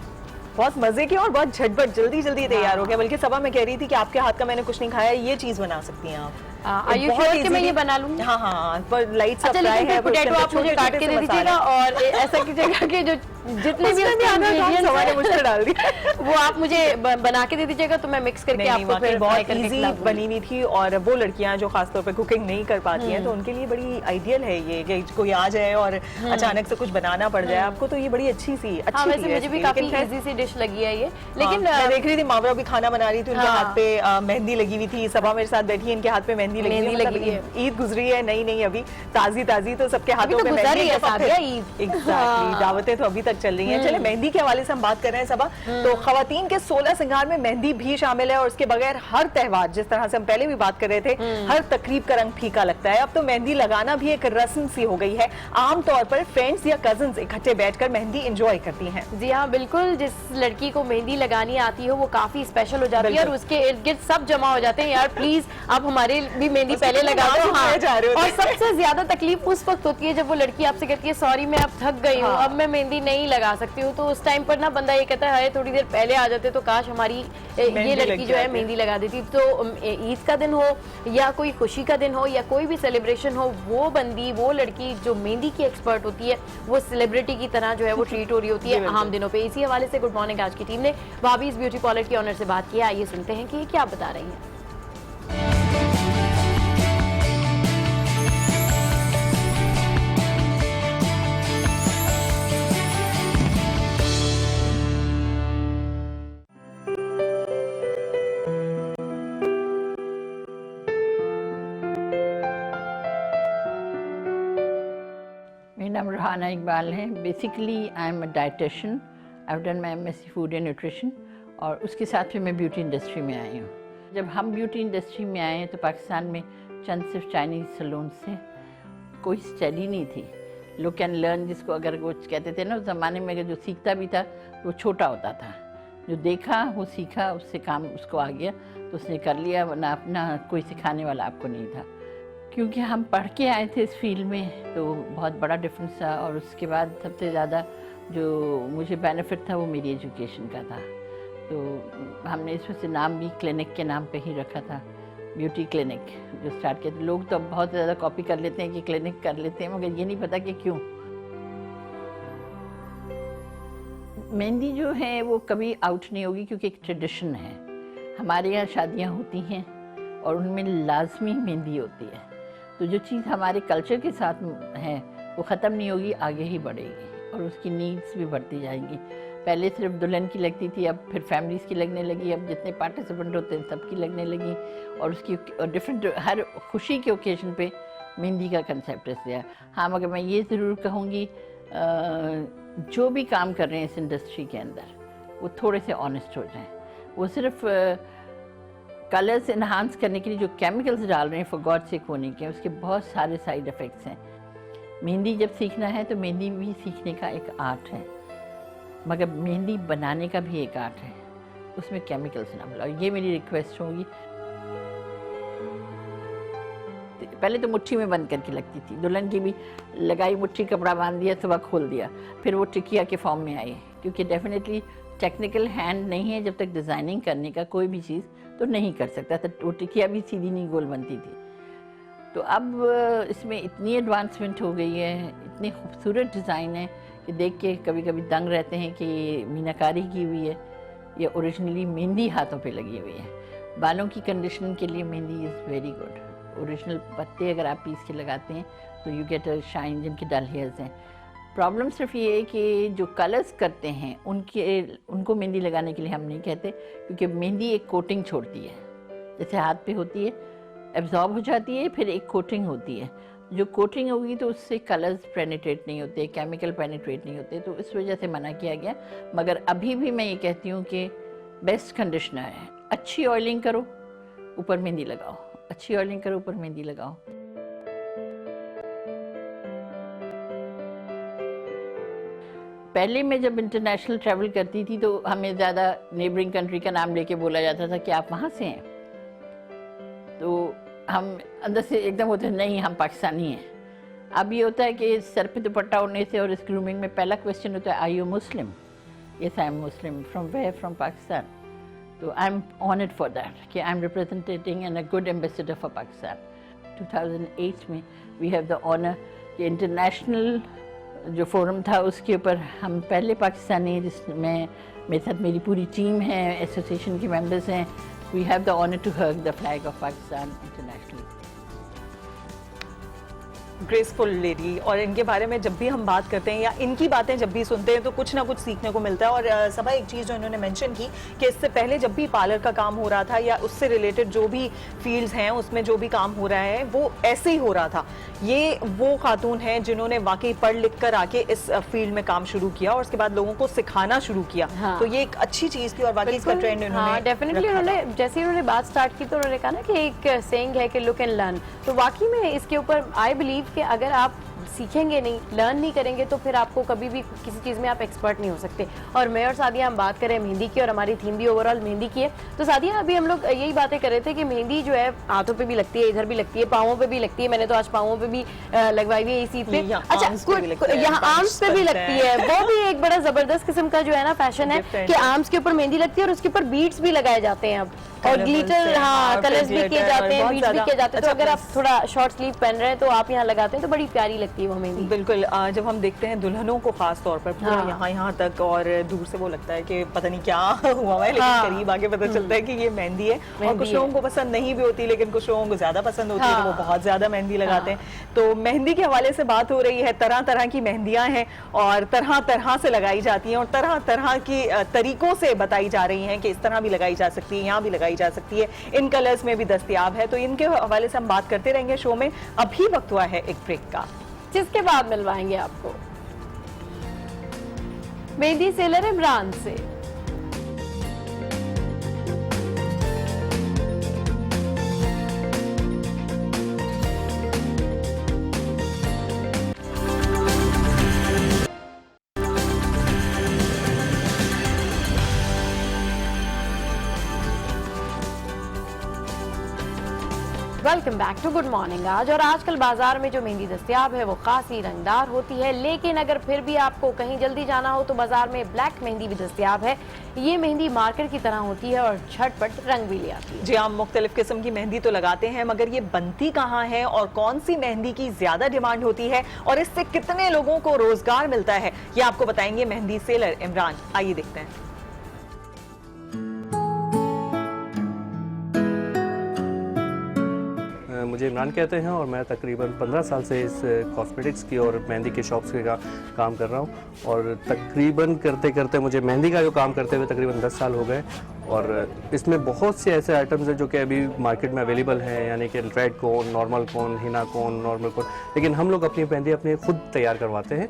Speaker 1: बहुत मजे की और बहुत झटपट जल्दी तैयार हो गया। बल्कि सबा मैं कह रही थी कि आपके हाथ का मैंने कुछ नहीं खाया, ये चीज बना सकती हैं आप।
Speaker 2: आर यू श्योर कि मैं ये बना लूंगी?
Speaker 1: हाँ हाँ, पर लाइट सा
Speaker 2: अच्छा,
Speaker 1: फ्राई
Speaker 2: लेकिन
Speaker 1: है,
Speaker 2: पोटैटो आप मुझे काट के दे दीजिएगा और ऐसा कीजिएगा कि जो जितने भी इंग्रेडिएंट्स
Speaker 1: हमारे मुझ पर डाल दिया
Speaker 2: वो आप मुझे बना के दे दीजिएगा तो मैं मिक्स करके आपको फिर
Speaker 1: बहुत इजी बनी हुई थी। और वो लड़कियां जो खासतौर पे कुकिंग नहीं कर पाती हैं तो उनके लिए बड़ी आइडियल है ये कि कोई आ जाए और अचानक से कुछ बनाना पड़ जाए आपको, तो ये बड़ी अच्छी सी
Speaker 2: वैसे मुझे भी काफी इजी सी डिश लगी है ये। लेकिन
Speaker 1: मैं देख रही थी मावरा भी खाना बना रही थी, उनके हाथ पे मेहंदी लगी हुई थी। सबा मेरे साथ बैठी है, इनके हाथ पे मेहंदी लगी है। ईद गुजरी है, नहीं अभी ताजी तो सबके हाथों पे मेहंदी।
Speaker 2: एग्जैक्टली,
Speaker 1: दावतें तो अभी तक तक चल रही हैं। चले मेहंदी के हवाले से हम बात कर रहे हैं सबा, तो खवातीन के 16 श्रृंगार में मेहंदी भी शामिल है और उसके बगैर हर त्योहार, जिस तरह से हम पहले भी बात कर रहे थे, हर तकरीब का रंग फीका लगता है। अब तो मेहंदी लगाना भी एक रस्म सी हो गई है। आमतौर पर फ्रेंड्स या कजिन्स इकट्ठे बैठकर मेहंदी एंजॉय करती हैं।
Speaker 2: जी हाँ बिल्कुल, जिस लड़की को मेहंदी लगानी आती हो वो काफी स्पेशल हो जाती है और उसके इर्द गिर्द सब जमा हो जाते हैं, यार प्लीज आप हमारे भी मेहंदी पहले लगा दो। हाँ। और सबसे ज्यादा तकलीफ उस वक्त होती है जब वो लड़की आपसे कहती है सॉरी मैं अब थक गई हूँ, अब मैं मेहंदी नहीं लगा सकती हूँ। तो उस टाइम पर ना बंदा ये कहता है थोड़ी देर पहले आ जाते तो काश हमारी ये लड़की जो है मेहंदी लगा देती। तो ईद का दिन हो या कोई खुशी का दिन हो या कोई भी सेलिब्रेशन हो, वो बंदी वो लड़की जो मेहंदी की एक्सपर्ट होती है वो सेलिब्रिटी की तरह जो है वो ट्रीट हो रही होती है आम दिनों पे। इसी हवाले से गुड मॉर्निंग आज की टीम ने भाभीज ब्यूटी पार्लर के ऑनर से बात की। आइए सुनते हैं कि ये क्या बता रही हैं।
Speaker 9: मेरा नाम रुहाना इकबाल है। Basically I am a dietitian, I have done my MSc food and nutrition और उसके साथ फिर मैं ब्यूटी इंडस्ट्री में आई हूँ। जब हम ब्यूटी इंडस्ट्री में आए तो पाकिस्तान में चंद सिर्फ चाइनीज़ सैलून से कोई स्टडी नहीं थी। लोग कैन लर्न, जिसको अगर वो कहते थे ना उस ज़माने में, जो सीखता भी था वो छोटा होता था, जो देखा वो सीखा, उससे काम उसको आ गया तो उसने कर लिया, वरना अपना कोई सिखाने वाला आपको नहीं था। क्योंकि हम पढ़ के आए थे इस फील्ड में तो बहुत बड़ा डिफरेंस था। और उसके बाद सबसे ज़्यादा जो मुझे बेनिफिट था वो मेरी एजुकेशन का था। तो हमने इस वजह से नाम भी क्लिनिक के नाम पे ही रखा था, ब्यूटी क्लिनिक जो स्टार्ट किया। तो लोग तो अब बहुत ज़्यादा कॉपी कर लेते हैं कि क्लिनिक कर लेते हैं, मगर ये नहीं पता कि क्यों। मेहंदी जो है वो कभी आउट नहीं होगी क्योंकि एक ट्रेडिशन है। हमारे यहाँ शादियाँ होती हैं और उनमें लाजमी मेहंदी होती है। तो जो चीज़ हमारे कल्चर के साथ है वो ख़त्म नहीं होगी, आगे ही बढ़ेगी और उसकी नीड्स भी बढ़ती जाएंगी। पहले सिर्फ दुल्हन की लगती थी, अब फिर फैमिलीज़ की लगने लगी, अब जितने पार्टिसिपेंट होते हैं सबकी लगने लगी। और उसकी डिफरेंट हर खुशी के ओकेजन पे मेहंदी का कंसेप्ट है। हाँ, मगर मैं ये ज़रूर कहूँगी जो भी काम कर रहे हैं इस इंडस्ट्री के अंदर वो थोड़े से ऑनेस्ट हो जाएँ। वो सिर्फ कलर्स इन्हांस करने के लिए जो केमिकल्स डाल रहे हैं फॉर गॉड सेक होने के, उसके बहुत सारे साइड इफ़ेक्ट्स हैं। मेहंदी जब सीखना है तो मेहंदी भी सीखने का एक आर्ट है, मगर मेहंदी बनाने का भी एक आर्ट है, उसमें केमिकल्स ना मिलाओ। ये मेरी रिक्वेस्ट होगी। पहले तो मुट्ठी में बंद करके लगती थी, दुल्हन की भी लगाई, मुट्ठी कपड़ा बांध दिया, सुबह खोल दिया, फिर वो टिकिया के फॉर्म में आई। क्योंकि डेफिनेटली टेक्निकल हैंड नहीं है जब तक डिज़ाइनिंग करने का कोई भी चीज़, तो नहीं कर सकता था। वो टिकिया भी सीधी नहीं गोल बनती थी। तो अब इसमें इतनी एडवांसमेंट हो गई है, इतनी खूबसूरत डिज़ाइन है कि देख के कभी कभी दंग रहते हैं कि ये मीनाकारी की हुई है या ओरिजिनली मेहंदी हाथों पे लगी हुई है। बालों की कंडीशनिंग के लिए mehndi is very good. Original पत्ते अगर आप पीस के लगाते हैं तो यू गेट अ शाइन, जिनके डल हेयर्स हैं। प्रॉब्लम सिर्फ ये है कि जो कलर्स करते हैं उनको मेहंदी लगाने के लिए हम नहीं कहते, क्योंकि मेहंदी एक कोटिंग छोड़ती है, जैसे हाथ पे होती है, एब्जॉर्ब हो जाती है, फिर एक कोटिंग होती है। जो कोटिंग होगी तो उससे कलर्स पेनिट्रेट नहीं होते, केमिकल पेनिट्रेट नहीं होते, तो इस वजह से मना किया गया। मगर अभी भी मैं ये कहती हूँ कि बेस्ट कंडीशनर है, अच्छी ऑयलिंग करो, ऊपर मेहंदी लगाओ, अच्छी ऑयलिंग करो, ऊपर मेहंदी लगाओ। पहले मैं जब इंटरनेशनल ट्रैवल करती थी तो हमें ज़्यादा नेबरिंग कंट्री का नाम लेके बोला जाता था कि आप वहाँ से हैं, तो हम अंदर से एकदम होते नहीं हम पाकिस्तानी हैं। अब ये होता है कि सर पे दुपट्टा ओढ़ने से और इस ग्रूमिंग में पहला क्वेश्चन होता है, are you Muslim? Yes I am Muslim. From where? From Pakistan. तो I am honoured for that कि I am representing and a good ambassador for Pakistan. 2008 में वी हैव द ऑनर कि इंटरनेशनल जो फोरम था उसके ऊपर हम पहले पाकिस्तानी, जिसमें मेरे साथ मेरी पूरी टीम है, एसोसिएशन के मेंबर्स हैं, we have the honour to hug the flag of Pakistan internationally.
Speaker 1: Graceful lady, और इनके बारे में जब भी हम बात करते हैं या इनकी बातें जब भी सुनते हैं तो कुछ ना कुछ सीखने को मिलता है। और सबा एक चीज़ जो इन्होंने मेंशन की कि इससे पहले जब भी पार्लर का काम हो रहा था या उससे रिलेटेड जो भी फील्ड्स हैं उसमें जो भी काम हो रहा है वो ऐसे ही हो रहा था। ये वो खातून हैं जिन्होंने वाकई पढ़ लिख कर आके इस फील्ड में काम शुरू किया और उसके बाद लोगों को सिखाना शुरू किया।
Speaker 2: हाँ।
Speaker 1: तो ये एक अच्छी चीज़ थी और वाकई इसका ट्रेंड इन्होंने
Speaker 2: डेफिनेटली उन्होंने जैसे उन्होंने बात स्टार्ट की तो उन्होंने कहा ना कि एक सेइंग है कि लुक एंड लर्न, तो वाकई में इसके ऊपर आई बिलीव कि अगर आप सीखेंगे नहीं, लर्न नहीं करेंगे तो फिर आपको कभी भी किसी चीज़ में आप एक्सपर्ट नहीं हो सकते। और मैं और सादिया हम बात करें मेहंदी की और हमारी थीम भी ओवरऑल मेहंदी की है, तो सादिया अभी हम लोग यही बातें कर रहे थे कि मेहंदी जो है हाथों पे भी लगती है, इधर भी लगती है, पाँवों पे भी लगती है। मैंने तो आज पाँवों पे भी लगवाई हुई है इसी पे। अच्छा, यहाँ आर्म्स पे भी लगती है, वो भी एक बड़ा जबरदस्त किस्म का जो है ना फैशन है कि आर्म्स के ऊपर मेहंदी लगती है और उसके ऊपर बीट्स भी लगाए जाते हैं अब, और ग्लिटर, हाँ, कलर्स भी किए जाते हैं, बीट्स भी किए जाते हैं। तो अगर आप थोड़ा शॉर्ट स्लीव पहन रहे हैं तो आप यहाँ लगाते हैं तो बड़ी प्यारी लगती है वो मेहंदी।
Speaker 1: बिल्कुल, जब हम देखते हैं दुल्हनों को खास तौर पर पूरा यहाँ तक, और दूर से वो लगता है कि पता नहीं क्या हुआ है, लेकिन करीब आके पता चलता है कि ये मेहंदी है। और कुछ लोगों को पसंद नहीं भी होती, लेकिन कुछ लोगों को ज्यादा पसंद होती है, तो वो बहुत ज्यादा मेहंदी लगाते हैं। तो मेहंदी के हवाले से बात हो रही है, तरह तरह की मेहंदियां हैं और तरह तरह से लगाई जाती हैं और तरह तरह की तरीकों से बताई जा रही हैं कि इस तरह भी लगाई जा सकती है, यहाँ भी लगाई जा सकती है, इन कलर्स में भी दस्तयाब है। तो इनके हवाले से हम बात करते रहेंगे शो में। अभी वक्त हुआ है एक ब्रेक का,
Speaker 2: जिसके बाद मिलवाएंगे आपको मेहंदी सेलर इमरान से। Welcome back to good morning. आज और आजकल बाजार में जो मेहंदी दस्तयाब है वो खासी रंगदार होती है, लेकिन अगर फिर भी आपको कहीं जल्दी जाना हो तो बाजार में ब्लैक मेहंदी भी दस्तयाब है। ये मेहंदी मार्केट की तरह होती है और झटपट रंग भी ले आती है।
Speaker 1: जी, हम मुख्तलिफ किस्म की मेहंदी तो लगाते हैं, मगर ये बनती कहाँ है और कौन सी मेहंदी की ज्यादा डिमांड होती है और इससे कितने लोगों को रोजगार मिलता है, ये आपको बताएंगे मेहंदी सेलर इमरान। आइए देखते हैं।
Speaker 10: मुझे इमरान कहते हैं और मैं तकरीबन 15 साल से इस कॉस्मेटिक्स की और मेहंदी के शॉप्स के काम कर रहा हूँ। और तकरीबन करते करते मुझे मेहंदी का जो काम करते हुए तकरीबन 10 साल हो गए। और इसमें बहुत से ऐसे आइटम्स हैं जो कि अभी मार्केट में अवेलेबल हैं, यानी कि रेड कोन, नॉर्मल कोन, हिना कोन, नॉर्मल कोन, लेकिन हम लोग अपनी मेहंदी अपने खुद तैयार करवाते हैं।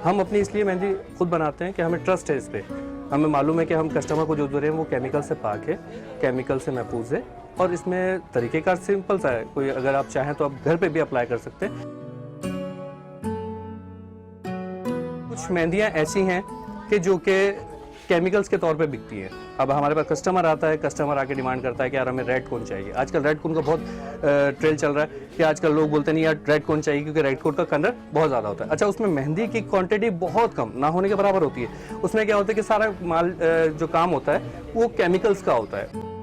Speaker 10: हम अपनी इसलिए मेहंदी खुद बनाते हैं कि हमें ट्रस्ट है इस पर। हमें मालूम है कि हम कस्टमर को जो दे रहे हैं वो केमिकल से पाक है, केमिकल से महफूज है। और इसमें तरीक़ेकार सिंपल सा है, कोई अगर आप चाहें तो आप घर पे भी अप्लाई कर सकते हैं। कुछ मेहंदियाँ ऐसी हैं कि जो कि केमिकल्स के तौर पे बिकती हैं। अब हमारे पास कस्टमर आता है, कस्टमर आके डिमांड करता है कि यार हमें रेड कोन चाहिए। आजकल रेड कोन का बहुत ट्रेल चल रहा है कि आजकल लोग बोलते नहीं यार रेड कोन चाहिए क्योंकि रेड कोन का कलर बहुत ज़्यादा होता है। अच्छा, उसमें मेहंदी की क्वांटिटी बहुत कम, ना होने के बराबर होती है। उसमें क्या होता है कि सारा माल जो काम होता है वो केमिकल्स का होता है।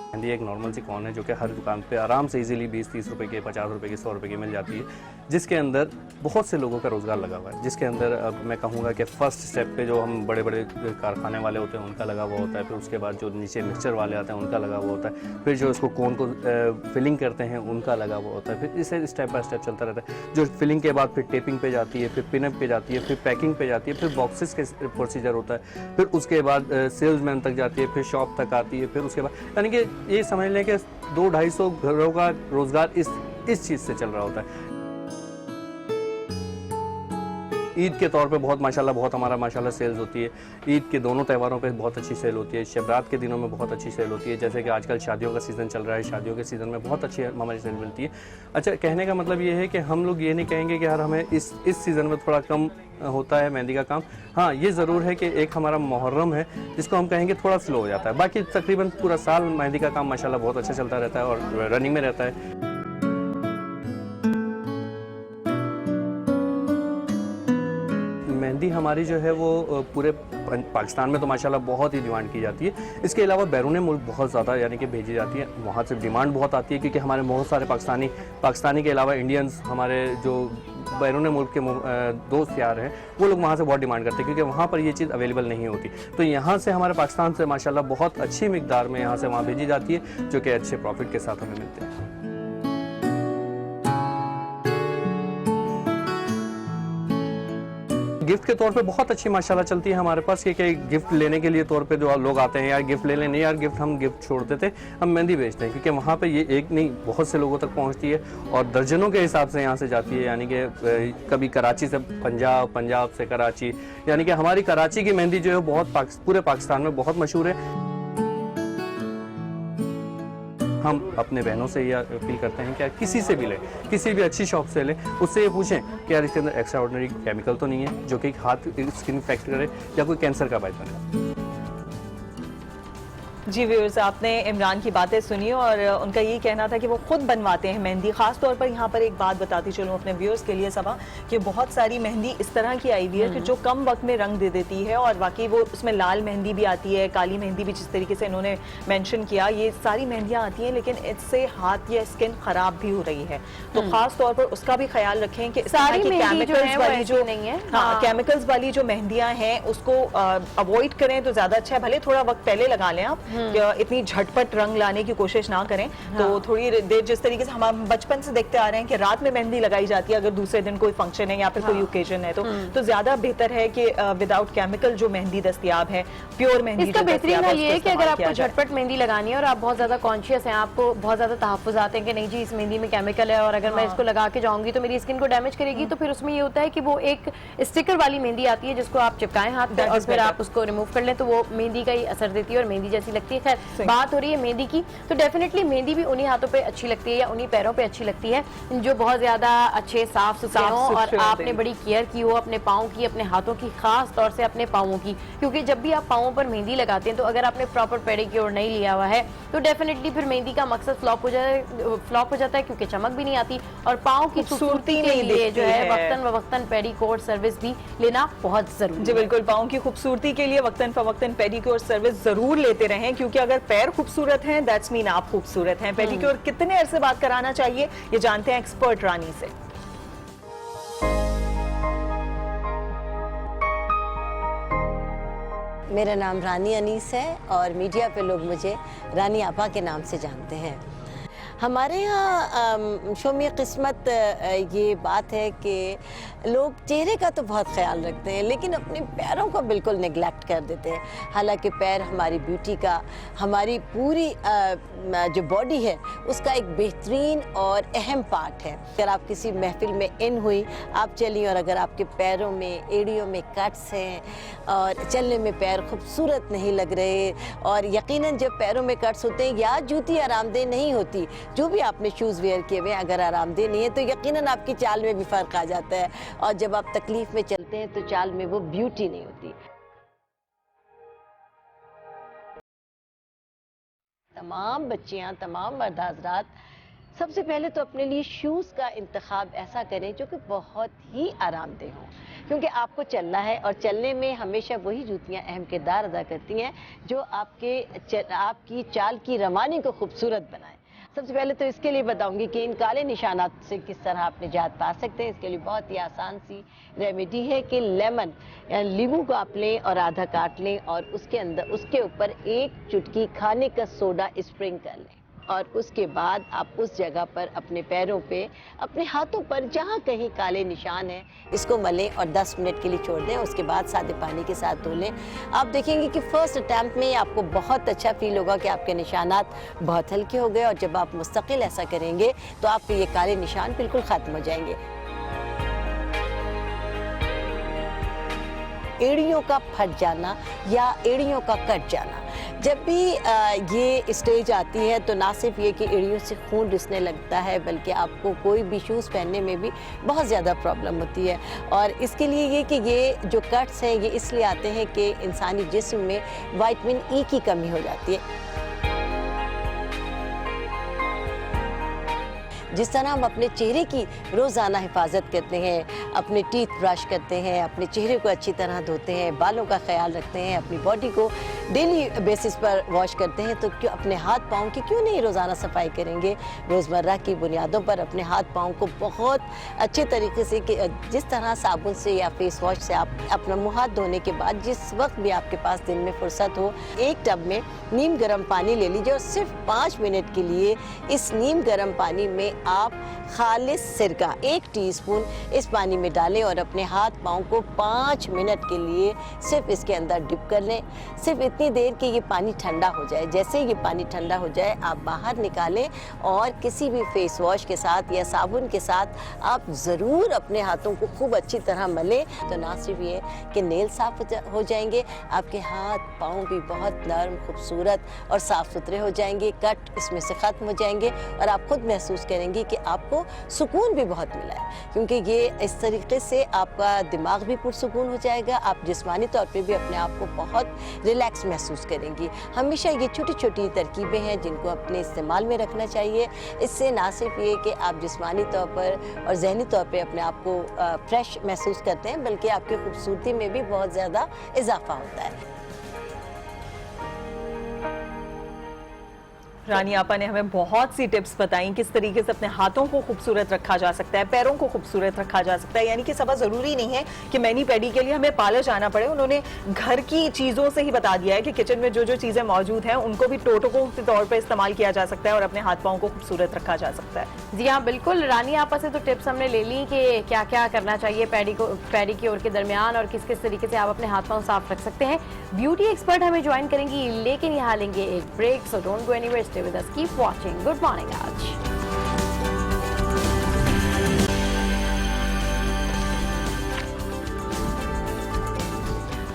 Speaker 10: मेहंदी एक नॉर्मल सी कॉन है जो कि हर दुकान पे आराम से इजीली 20-30 रुपए के, 50 रुपए के, 100 रुपए की मिल जाती है, जिसके अंदर बहुत से लोगों का रोज़गार लगा हुआ है। जिसके अंदर अब मैं कहूँगा कि फर्स्ट स्टेप पे जो हम बड़े बड़े कारखाने वाले होते हैं उनका लगा हुआ होता है, फिर उसके बाद जो नीचे मिक्सचर वाले आते हैं उनका लगा हुआ होता है, फिर जो उसको कोन को फिलिंग करते हैं उनका लगा हुआ होता है, फिर इसे स्टेप बाय स्टेप चलता रहता है। जो फिलिंग के बाद फिर टेपिंग पे जाती है, फिर पिनअप पे जाती है, फिर पैकिंग पे जाती है, फिर बॉक्सेस के प्रोसीजर होता है, फिर उसके बाद सेल्समैन तक जाती है, फिर शॉप तक आती है, फिर उसके बाद यानी कि ये समझ लें कि 200-250 घरों का रोज़गार इस चीज़ से चल रहा होता है। ईद के तौर पे बहुत माशाल्लाह बहुत हमारा माशाल्लाह सेल्स होती है। ईद के दोनों त्यौहारों पे बहुत अच्छी सेल होती है। शब-रात के दिनों में बहुत अच्छी सेल होती है। जैसे कि आजकल शादियों का सीज़न चल रहा है, शादियों के सीज़न में बहुत अच्छी हमारी सेल मिलती है। अच्छा, कहने का मतलब ये है कि हम लोग ये नहीं कहेंगे कि यार हमें इस सीज़न में थोड़ा कम होता है मेहंदी का काम। हाँ, ये ज़रूर है कि एक हमारा मुहर्रम है जिसको हम कहेंगे थोड़ा स्लो हो जाता है। बाकी तकरीबन पूरा साल मेहंदी का काम माशाल्लाह बहुत अच्छा चलता रहता है और रनिंग में रहता है। मेहंदी हमारी जो है वो पूरे पाकिस्तान में तो माशाल्लाह बहुत ही डिमांड की जाती है। इसके अलावा बैरून मुल्क बहुत ज़्यादा यानी कि भेजी जाती है, वहाँ से डिमांड बहुत आती है क्योंकि हमारे बहुत सारे पाकिस्तानी के अलावा इंडियंस, हमारे जो बैरून मुल्क के दोस्त यार हैं वो लोग वहाँ से बहुत डिमांड करते हैं, क्योंकि वहाँ पर ये चीज़ अवेलेबल नहीं होती। तो यहाँ से हमारे पाकिस्तान से माशाल्लाह बहुत अच्छी मिकदार में यहाँ से वहाँ भेजी जाती है, जो कि अच्छे प्रॉफिट के साथ हमें मिलते हैं। गिफ्ट के तौर पे बहुत अच्छी माशाल्लाह चलती है हमारे पास, क्योंकि गिफ्ट लेने के लिए तौर पे जो लोग आते हैं, यार गिफ्ट ले लें, नहीं यार गिफ्ट हम गिफ्ट छोड़ देते, हम मेहंदी बेचते हैं, क्योंकि वहाँ पे ये एक नहीं बहुत से लोगों तक पहुँचती है और दर्जनों के हिसाब से यहाँ से जाती है। यानी कि कभी कराची से पंजाब, पंजाब से कराची, यानी कि हमारी कराची की मेहंदी जो है बहुत पूरे पाकिस्तान में बहुत मशहूर है। हम अपने बहनों से ये अपील करते हैं कि किसी से भी लें, किसी भी अच्छी शॉप से लें, उससे ये पूछें कि यार इसके अंदर एक्स्ट्रा ऑर्डिनरी केमिकल तो नहीं है जो कि हाथ स्किन इफेक्ट करे या कोई कैंसर का बायस बने।
Speaker 1: जी व्यूअर्स, आपने इमरान की बातें सुनी और उनका यही कहना था कि वो खुद बनवाते हैं मेहंदी। ख़ास तौर पर यहाँ पर एक बात बताती चलूँ अपने व्यूअर्स के लिए सबा, कि बहुत सारी मेहंदी इस तरह की आई हुई है कि जो कम वक्त में रंग दे देती है, और बाकी वो उसमें लाल मेहंदी भी आती है, काली मेहंदी भी, जिस तरीके से इन्होंने मेंशन किया, ये सारी मेहंदियाँ आती हैं, लेकिन इससे हाथ या स्किन ख़राब भी हो रही है। तो ख़ास तौर पर उसका भी ख्याल रखें कि
Speaker 2: सारी
Speaker 1: केमिकल्स वाली जो
Speaker 2: नहीं है,
Speaker 1: हाँ केमिकल्स वाली जो मेहंदियाँ हैं उसको अवॉइड करें तो ज़्यादा अच्छा है। भले थोड़ा वक्त पहले लगा लें आप, इतनी झटपट रंग लाने की कोशिश ना करें। तो थोड़ी देर, जिस तरीके से हम बचपन से देखते आ रहे हैं कि रात में मेहंदी लगाई जाती है अगर दूसरे दिन कोई फंक्शन है या फिर कोई ओकेजन है, तो ज्यादा बेहतर है कि विदाउट केमिकल जो मेहंदी दस्तियाब है, प्योर मेहंदी।
Speaker 2: इसका बेहतरीन है ये कि अगर आपको झटपट मेहंदी लगानी है और आप बहुत ज्यादा कॉन्शियस हैं, आपको बहुत ज्यादा तहफ्फुज़ आते हैं कि नहीं जी इस मेहंदी में केमिकल है और अगर मैं इसको लगा के जाऊंगी तो मेरी स्किन को डैमेज करेगी, तो फिर उसमें ये होता है कि वो एक स्टिकर वाली मेहंदी आती है जिसको आप चिपकाएं हाथ पे और फिर आप उसको रिमूव कर लें, तो वो मेहंदी का ही असर देती है और मेहंदी जैसी लगती है। खैर बात हो रही है मेहंदी की, तो डेफिनेटली मेहंदी भी उन्हीं हाथों पे अच्छी लगती है या उन्हीं पैरों पे अच्छी लगती है जो बहुत ज्यादा अच्छे साफ सुथरे हों और आपने बड़ी केयर की हो अपने पाँव की, अपने हाथों की, खास तौर से अपने पाँवों की। क्योंकि जब भी आप पाँवों पर मेहंदी लगाते हैं तो अगर आपने प्रॉपर पेडिक्योर नहीं लिया हुआ है तो डेफिनेटली फिर मेहंदी का मकसद फ्लॉप हो जाता है, क्योंकि चमक भी नहीं आती और पाँव की खूबसूरती के लिए जो है वक्तन वक्तन पेडिक्योर सर्विस भी लेना बहुत जरूरी है।
Speaker 1: जी बिल्कुल, पाँव की खूबसूरती के लिए वक्तन फवक्तन पेडिक्योर सर्विस जरूर लेते रहें, क्योंकि अगर पैर खूबसूरत हैं दैट्स मीन आप खूबसूरत हैं। पेडिक्योर कितने अरसे बाद कराना चाहिए ये जानते हैं एक्सपर्ट रानी से।
Speaker 11: मेरा नाम रानी अनीस है और मीडिया पे लोग मुझे रानी आपा के नाम से जानते हैं। हमारे यहाँ शोमी किस्मत ये बात है कि लोग चेहरे का तो बहुत ख्याल रखते हैं लेकिन अपने पैरों को बिल्कुल नेग्लेक्ट कर देते हैं। हालांकि पैर हमारी ब्यूटी का, हमारी पूरी जो बॉडी है उसका एक बेहतरीन और अहम पार्ट है। अगर आप किसी महफिल में इन हुई, आप चली और अगर आपके पैरों में, एड़ियों में कट्स हैं और चलने में पैर खूबसूरत नहीं लग रहे, और यकीनन जब पैरों में कट्स होते हैं या जूती आरामदेह नहीं होती, जो भी आपने शूज़ वेयर किए हुए अगर आरामदेह नहीं है तो यकीनन आपकी चाल में भी फ़र्क आ जाता है, और जब आप तकलीफ़ में चलते हैं तो चाल में वो ब्यूटी नहीं होती। तमाम बच्चियां, तमाम मर्द हज़रात सबसे पहले तो अपने लिए शूज़ का इंतखाब ऐसा करें जो कि बहुत ही आरामदेह हों, क्योंकि आपको चलना है और चलने में हमेशा वही जूतियां अहम किरदार अदा करती हैं जो आपकी चाल की रवानी को खूबसूरत बनाएं। सबसे पहले तो इसके लिए बताऊंगी कि इन काले निशानात से किस तरह आप निजात पा सकते हैं। इसके लिए बहुत ही आसान सी रेमेडी है कि लेमन यानी नींबू को आप लें और आधा काट लें और उसके ऊपर एक चुटकी खाने का सोडा स्प्रिंग कर लें, और उसके बाद आप उस जगह पर अपने पैरों पे, अपने हाथों पर जहाँ कहीं काले निशान हैं इसको मलें और 10 मिनट के लिए छोड़ दें। उसके बाद सादे पानी के साथ धो लें। आप देखेंगे कि फर्स्ट अटैम्प्ट में आपको बहुत अच्छा फील होगा कि आपके निशानात बहुत हल्के हो गए, और जब आप मुस्तकिल ऐसा करेंगे तो आपके ये काले निशान बिल्कुल ख़त्म हो जाएंगे। एड़ियों का फट जाना या एड़ियों का कट जाना, जब भी ये स्टेज आती है तो ना सिर्फ ये कि एड़ियों से खून रिसने लगता है, बल्कि आपको कोई भी शूज़ पहनने में भी बहुत ज़्यादा प्रॉब्लम होती है। और इसके लिए ये कि ये जो कट्स हैं ये इसलिए आते हैं कि इंसानी जिस्म में विटामिन ई की कमी हो जाती है। जिस तरह हम अपने चेहरे की रोज़ाना हिफाजत करते हैं, अपने टीथ ब्रश करते हैं, अपने चेहरे को अच्छी तरह धोते हैं, बालों का ख्याल रखते हैं, अपनी बॉडी को डेली बेसिस पर वॉश करते हैं, तो क्यों अपने हाथ पाँव की क्यों नहीं रोज़ाना सफाई करेंगे। रोज़मर्रा की बुनियादों पर अपने हाथ पाँव को बहुत अच्छे तरीके से कि जिस तरह साबुन से या फेस वॉश से आप अपना मुँह हाथ धोने के बाद जिस वक्त भी आपके पास दिन में फुर्सत हो, एक टब में नीम गर्म पानी ले लीजिए और सिर्फ 5 मिनट के लिए इस नीम गर्म पानी में आप खालिस सिरका 1 टीस्पून इस पानी में डालें और अपने हाथ पाँव को 5 मिनट के लिए सिर्फ इसके अंदर डिप कर लें। सिर्फ इतनी देर कि ये पानी ठंडा हो जाए। जैसे ये पानी ठंडा हो जाए आप बाहर निकालें और किसी भी फेस वॉश के साथ या साबुन के साथ आप ज़रूर अपने हाथों को खूब अच्छी तरह मलें। तो ना सिर्फ ये कि नेल साफ हो जाएंगे, आपके हाथ पाँव भी बहुत नरम, खूबसूरत और साफ़ सुथरे हो जाएंगे, कट इसमें से ख़त्म हो जाएंगे और आप खुद महसूस करेंगी कि आपको सुकून भी बहुत मिला है, क्योंकि ये इस तरीके से आपका दिमाग भी पुरसुकून हो जाएगा। आप जिस्मानी तौर पे भी अपने आप को बहुत रिलैक्स महसूस करेंगी। हमेशा ये छोटी छोटी तरकीबें हैं जिनको अपने इस्तेमाल में रखना चाहिए। इससे ना सिर्फ ये कि आप जिस्मानी तौर पर और जहनी तौर पे अपने आप को फ्रेश महसूस करते हैं, बल्कि आपकी खूबसूरती में भी बहुत ज़्यादा इजाफा होता है।
Speaker 1: रानी आपा ने हमें बहुत सी टिप्स बताई किस तरीके से अपने हाथों को खूबसूरत रखा जा सकता है, पैरों को खूबसूरत रखा जा सकता है। यानी कि सब ज़रूरी नहीं है कि मैनी पैडी के लिए हमें पार्लर जाना पड़े। उन्होंने घर की चीज़ों से ही बता दिया है कि किचन में जो जो चीज़ें मौजूद हैं उनको भी टोटकों के तौर पर इस्तेमाल किया जा सकता है और अपने हाथ पाँव को खूबसूरत रखा जा सकता है।
Speaker 2: जी हाँ, बिल्कुल। रानी आपा से तो टिप्स हमने ले ली कि क्या क्या करना चाहिए पेडिक्योर के दरमियान और किस किस तरीके से आप अपने हाथ पाँव साफ रख सकते हैं। ब्यूटी एक्सपर्ट हमें ज्वाइन करेंगी, लेकिन यहाँ लेंगे एक break. So don't go anywhere, stay with us, keep watching good morning आज।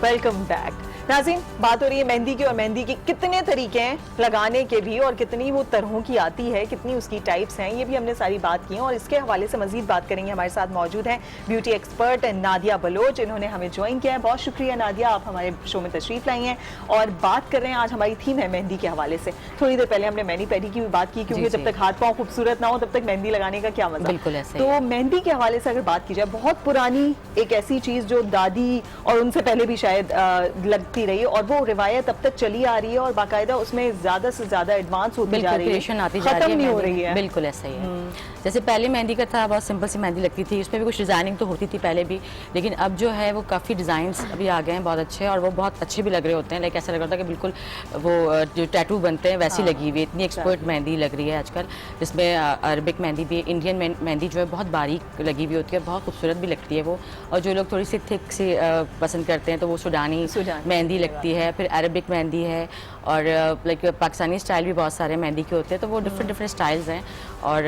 Speaker 1: Welcome back. नाज़रीन, बात हो रही है मेहंदी की, और मेहंदी के कितने तरीके हैं लगाने के भी और कितनी वो तरहों की आती है, कितनी उसकी टाइप्स हैं, ये भी हमने सारी बात की है। और इसके हवाले से मजीद बात करेंगे। हमारे साथ मौजूद हैं ब्यूटी एक्सपर्ट नादिया बलोच, इन्होंने हमें ज्वाइन किया है। बहुत शुक्रिया नादिया, आप हमारे शो में तशरीफ लाई हैं और बात कर रहे हैं। आज हमारी थीम है मेहंदी के हवाले से। थोड़ी देर पहले हमने मैनी पैडी की भी बात की, क्योंकि जब तक हाथ पाँव खूबसूरत ना हो तब तक मेहंदी लगाने का क्या मजा।
Speaker 2: बिल्कुल ऐसे।
Speaker 1: तो मेहंदी के हवाले से अगर बात की जाए, बहुत पुरानी एक ऐसी चीज जो दादी और उनसे पहले भी शायद लगती रही और वो रिवायत अब तक चली आ रही है और बाकायदा उसमें ज्यादा से ज्यादा एडवांस होती जा रही है, खत्म नहीं हो रही है।
Speaker 2: बिल्कुल ऐसा ही है। जैसे पहले मेहंदी का था, बहुत सिंपल सी मेहंदी लगती थी, उसमें भी कुछ डिजाइनिंग तो होती थी पहले भी, लेकिन अब जो है वो काफ़ी डिज़ाइंस अभी आ गए हैं बहुत अच्छे, और वो बहुत अच्छे भी लग रहे होते हैं। लाइक ऐसा लग रहा था कि बिल्कुल वो जो टैटू बनते हैं वैसी लगी हुई है। इतनी एक्सपर्ट मेहंदी लग रही है आजकल, जिसमें अरबिक मेहंदी भी, इंडियन मेहंदी जो है बहुत बारीक लगी हुई होती है, बहुत खूबसूरत भी लगती है वो। और जो लोग थोड़ी सी थिक सी पसंद करते हैं तो वो सुडानी मेहंदी लगती है, फिर अरबिक मेहंदी है, और लाइक पाकिस्तानी स्टाइल भी बहुत सारे मेहंदी के होते हैं। तो वो डिफरेंट स्टाइल्स हैं, और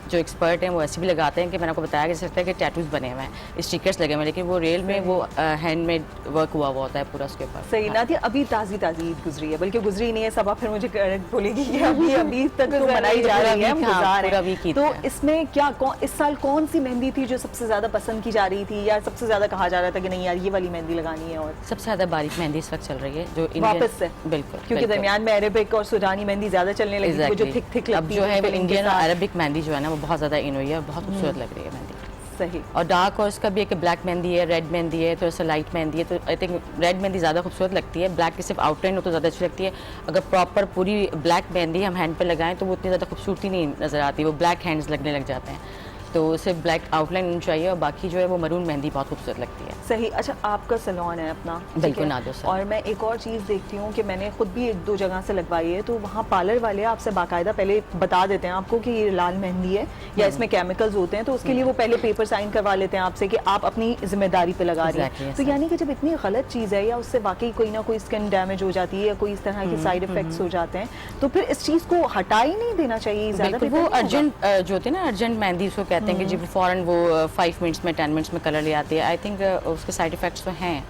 Speaker 2: जो एक्सपर्ट हैं वो ऐसे भी लगाते हैं कि मैंने आपको बताया कि जैसे कि टैटूज बने हुए हैं, स्टिकर्स लगे हुए हैं, लेकिन वो रियल में वो हैंडमेड वर्क हुआ होता है पूरा उसके ऊपर।
Speaker 1: सही नादिया, अभी ताज़ी ईद गुजरी है, बल्कि गुजरी नहीं है, सब फिर मुझे बोलेगी कि अभी तक तो मनाई जा रही है, गुजार है। तो इसमें क्या इस साल कौन सी मेहंदी थी जो सबसे ज्यादा पसंद की जा रही थी, या सबसे ज्यादा कहा जा रहा था कि नहीं यार ये वाली मेहंदी लगानी है? और सबसे
Speaker 2: ज्यादा बारीक मेहंदी इस वक्त चल रही है जो
Speaker 1: वापस से,
Speaker 2: बिल्कुल,
Speaker 1: क्योंकि दरमियान में अरेबिक और सुडानी मेहंदी ज्यादा चलने लगी थी, जो थिक थिक लगती है।
Speaker 2: अब जो है इंडियन और अरेबिक मेहंदी जो है ना वो बहुत ज्यादा इन हुई है, बहुत खूबसूरत लग रही है मेहंदी।
Speaker 1: सही।
Speaker 2: और डार्क, और इसका भी एक ब्लैक मेहंदी है, रेड मेहंदी है, थोड़ा सा लाइट मेहंदी है। तो आई थिंक रेड मेहंदी ज़्यादा खूबसूरत लगती है, ब्लैक की सिर्फ आउटलाइन हो तो ज़्यादा अच्छी लगती है। अगर प्रॉपर पूरी ब्लैक मेहंदी हम हैंड पे लगाएं तो वो उतनी ज़्यादा खूबसूरती नहीं नज़र आती, वो ब्लैक हैंड्स लगने लग जाते हैं। तो सिर्फ ब्लैक आउटलाइन होनी चाहिए, और बाकी जो है वो मरून मेहंदी बहुत खूबसूरत लगती है।
Speaker 1: सही। अच्छा, आपका सैलून है अपना?
Speaker 2: बिल्कुल नादो सर।
Speaker 1: और मैं एक और चीज़ देखती हूँ कि मैंने खुद भी 1-2 जगह से लगवाई है, तो वहाँ पार्लर वाले आपसे बाकायदा पहले बता देते हैं आपको कि ये लाल मेहंदी है या इसमें केमिकल्स होते हैं, तो उसके लिए वो पहले पेपर साइन करवा लेते हैं आपसे कि आप अपनी जिम्मेदारी पे लगा रही हैं। तो यानी कि जब इतनी गलत चीज़ है या उससे वाकई कोई ना कोई स्किन डैमेज हो जाती है या कोई इस तरह के साइड इफेक्ट्स हो जाते हैं, तो फिर इस चीज़ को हटा ही नहीं देना चाहिए।
Speaker 2: वो अर्जेंट जो होती है ना, अर्जेंट मेहंदी उसको कहते हैं कि जब फौरन वो 5 मिनट्स में 10 मिनट्स में कलर ले आती है। आई थिंक उसके साइड इफेक्ट्स तो हैं,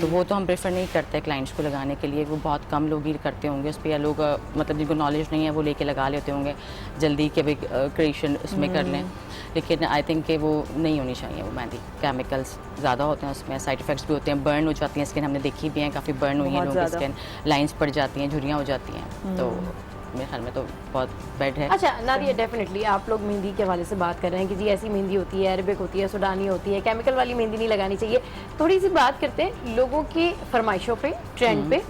Speaker 2: तो वो तो हम प्रेफर नहीं करते क्लाइंट्स को लगाने के लिए। वो बहुत कम लोग ही करते होंगे उस पर, या लोग मतलब जिनको नॉलेज नहीं है वो लेके लगा लेते होंगे जल्दी कि भाई क्रिएशन उसमें कर लें। लेकिन आई थिंक कि वो नहीं होनी चाहिए वो मेहंदी, केमिकल्स ज़्यादा होते हैं उसमें, साइड इफेक्ट्स भी होते हैं, बर्न हो जाती हैं स्किन, हमने देखी भी हैं, काफ़ी बर्न हुई है लोगों की स्किन, लाइंस पड़ जाती हैं, झुर्रियाँ हो जाती हैं। तो मेरे ख्याल में तो बहुत बेड है।
Speaker 12: अच्छा नादिया, डेफिनेटली आप लोग मेहंदी के हवाले से बात कर रहे हैं कि जी ऐसी मेहंदी होती है, अरबिक होती है, सुडानी होती है, केमिकल वाली मेहंदी नहीं लगानी चाहिए। थोड़ी सी बात करते हैं लोगों की फरमाइशों पे, ट्रेंड पे।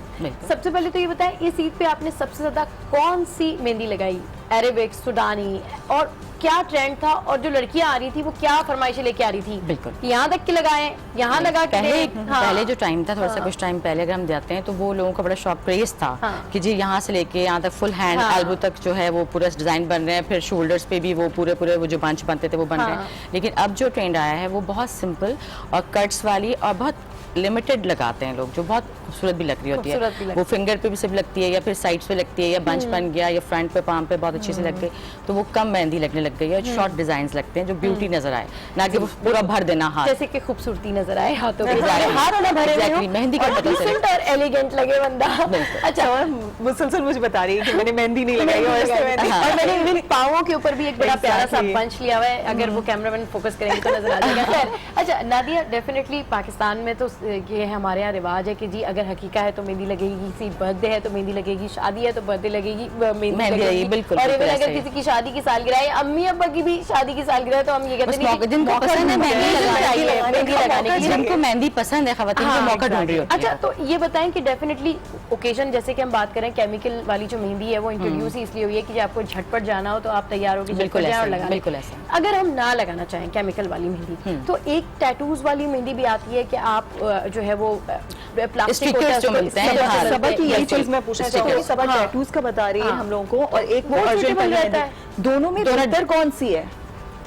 Speaker 12: सबसे पहले तो ये बताएं, इस ईद पे आपने सबसे ज्यादा कौन सी मेहंदी लगाई? अरेबिक, सुडानी, और क्या ट्रेंड था? और जो लड़कियां आ रही थी वो क्या फरमाइशें लेके आ रही थी?
Speaker 2: बिल्कुल,
Speaker 12: यहाँ तक के लगाए, यहाँ लगा के
Speaker 2: पहले जो टाइम था, थोड़ा सा कुछ टाइम पहले अगर हम जाते हैं तो वो लोगों का बड़ा शौक क्रेज था कि जी यहाँ से लेके यहाँ तक फुल हैंड एल्बो तक जो है वो पूरा डिजाइन बन रहे हैं, फिर शोल्डर्स पे भी वो पूरे वो जो बंच बनते थे वो बन रहे हैं। लेकिन अब जो ट्रेंड आया है वो बहुत सिंपल और कट्स वाली और बहुत लिमिटेड लगाते हैं लोग, जो बहुत खूबसूरत भी लग रही होती है। वो फिंगर पे भी सिर्फ लगती है या फिर साइड्स पे लगती है या बंच बन गया या फ्रंट पे पाम पे बहुत अच्छे से लग गई, तो वो कम मेहंदी लगने लग गई है। शॉर्ट डिजाइन लगते हैं जो ब्यूटी नजर आए, ना कि वो पूरा भर देना हाथ,
Speaker 12: जैसे कि खूबसूरती नजर आए हाथों पे, हाथ ना भरे हुए हो,
Speaker 2: मेहंदी का
Speaker 12: डिसेंट और एलिगेंट लगे बंदा।
Speaker 1: अच्छा, और मुसलसल मुझे बता रही है कि मैंने मेहंदी नहीं लगाई
Speaker 12: और मैंने इवन पाँवों के ऊपर भी एक बड़ा प्यारा सा बंच लिया हुआ है, अगर वो कैमरामैन फोकस करेंगे तो नजर आ जाएगा। अच्छा नादिया, डेफिनेटली पाकिस्तान में तो ये हमारे यहाँ रिवाज है कि जी अगर हकीका है तो मेहंदी लगेगी, किसी बर्थडे है तो मेहंदी लगेगी, शादी है तो बर्थडे लगेगी, मेहंदी लगेगी।
Speaker 2: बिल्कुल।
Speaker 12: और इवन अगर किसी की शादी की सालगिरह है, अम्मी अब्बा की भी शादी की सालगिरह है, तो हम ये कहते हैं
Speaker 2: जिनको पसंद है मेहंदी लगाने की, जिनको मेहंदी पसंद है खवातीन को मौका ढूंढ रही होती है।
Speaker 12: अच्छा, तो ये बताएं कि डेफिनेटली ओकेजन, जैसे कि हम बात करें केमिकल वाली जो मेहंदी है वो इंट्रोड्यूस ही इसलिए हुई है कि आपको झटपट जाना हो तो आप तैयार हो के झटपट जाएं और लगाएं।
Speaker 2: बिल्कुल ऐसा।
Speaker 12: अगर हम ना लगाना चाहें केमिकल वाली मेहंदी, तो एक टैटूज वाली मेहंदी भी आती है कि आप जो है वो प्लास्टिक
Speaker 2: जो मिलते हैं,
Speaker 1: सबा की यही चीज मैं पूछना चाहूंगी। सबा टैटूज का बता रही है हम लोगों को, और एक वो अर्जेंट रहता है, दोनों में बेहतर कौन सी है?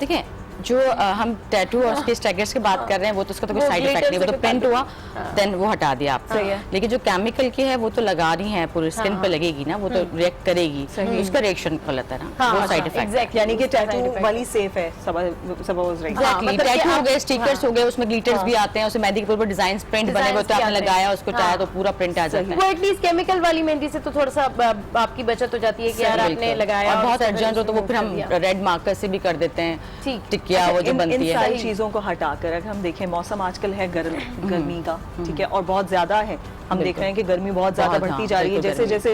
Speaker 2: देखिए, जो हम टैटू और उसके स्टैगर्स की बात कर रहे हैं वो तो उसका तो कोई साइड इफेक्ट नहीं, वो तो प्रिंट हुआ देन वो हटा दिया आपने। लेकिन जो केमिकल की है वो तो लगा रही है, पूरी स्किन पे लगेगी ना, वो तो रिएक्ट करेगी, उसका रिएक्शन गलत है ना, वो साइड इफेक्ट।
Speaker 1: यानी कि टैटू वाली सेफ है। सपोज
Speaker 2: टैटू हो गए, स्टिकर्स हो गए, उसमें ग्लिटर्स भी आते हैं, उसमें मेहंदी के ऊपर डिजाइंस प्रिंट बने हुए, तो आपने लगाया उसको चाहे तो पूरा प्रिंट आ जाता है।
Speaker 12: वो एटलीस्ट केमिकल वाली मेहंदी से तो थोड़ा सा आपकी बचत हो जाती है कि यार आपने लगाया,
Speaker 2: और बहुत अर्जेंट हो तो वो फिर हम रेड मार्कर से भी कर देते हैं, टिकिया वो जो बनती है।
Speaker 1: सारी चीजों को हटाकर अगर हम देखें, मौसम आजकल है गर्मी का, ठीक है, और बहुत ज्यादा है। हम देख रहे हैं कि गर्मी बहुत ज्यादा बढ़ती जा रही है, जैसे जैसे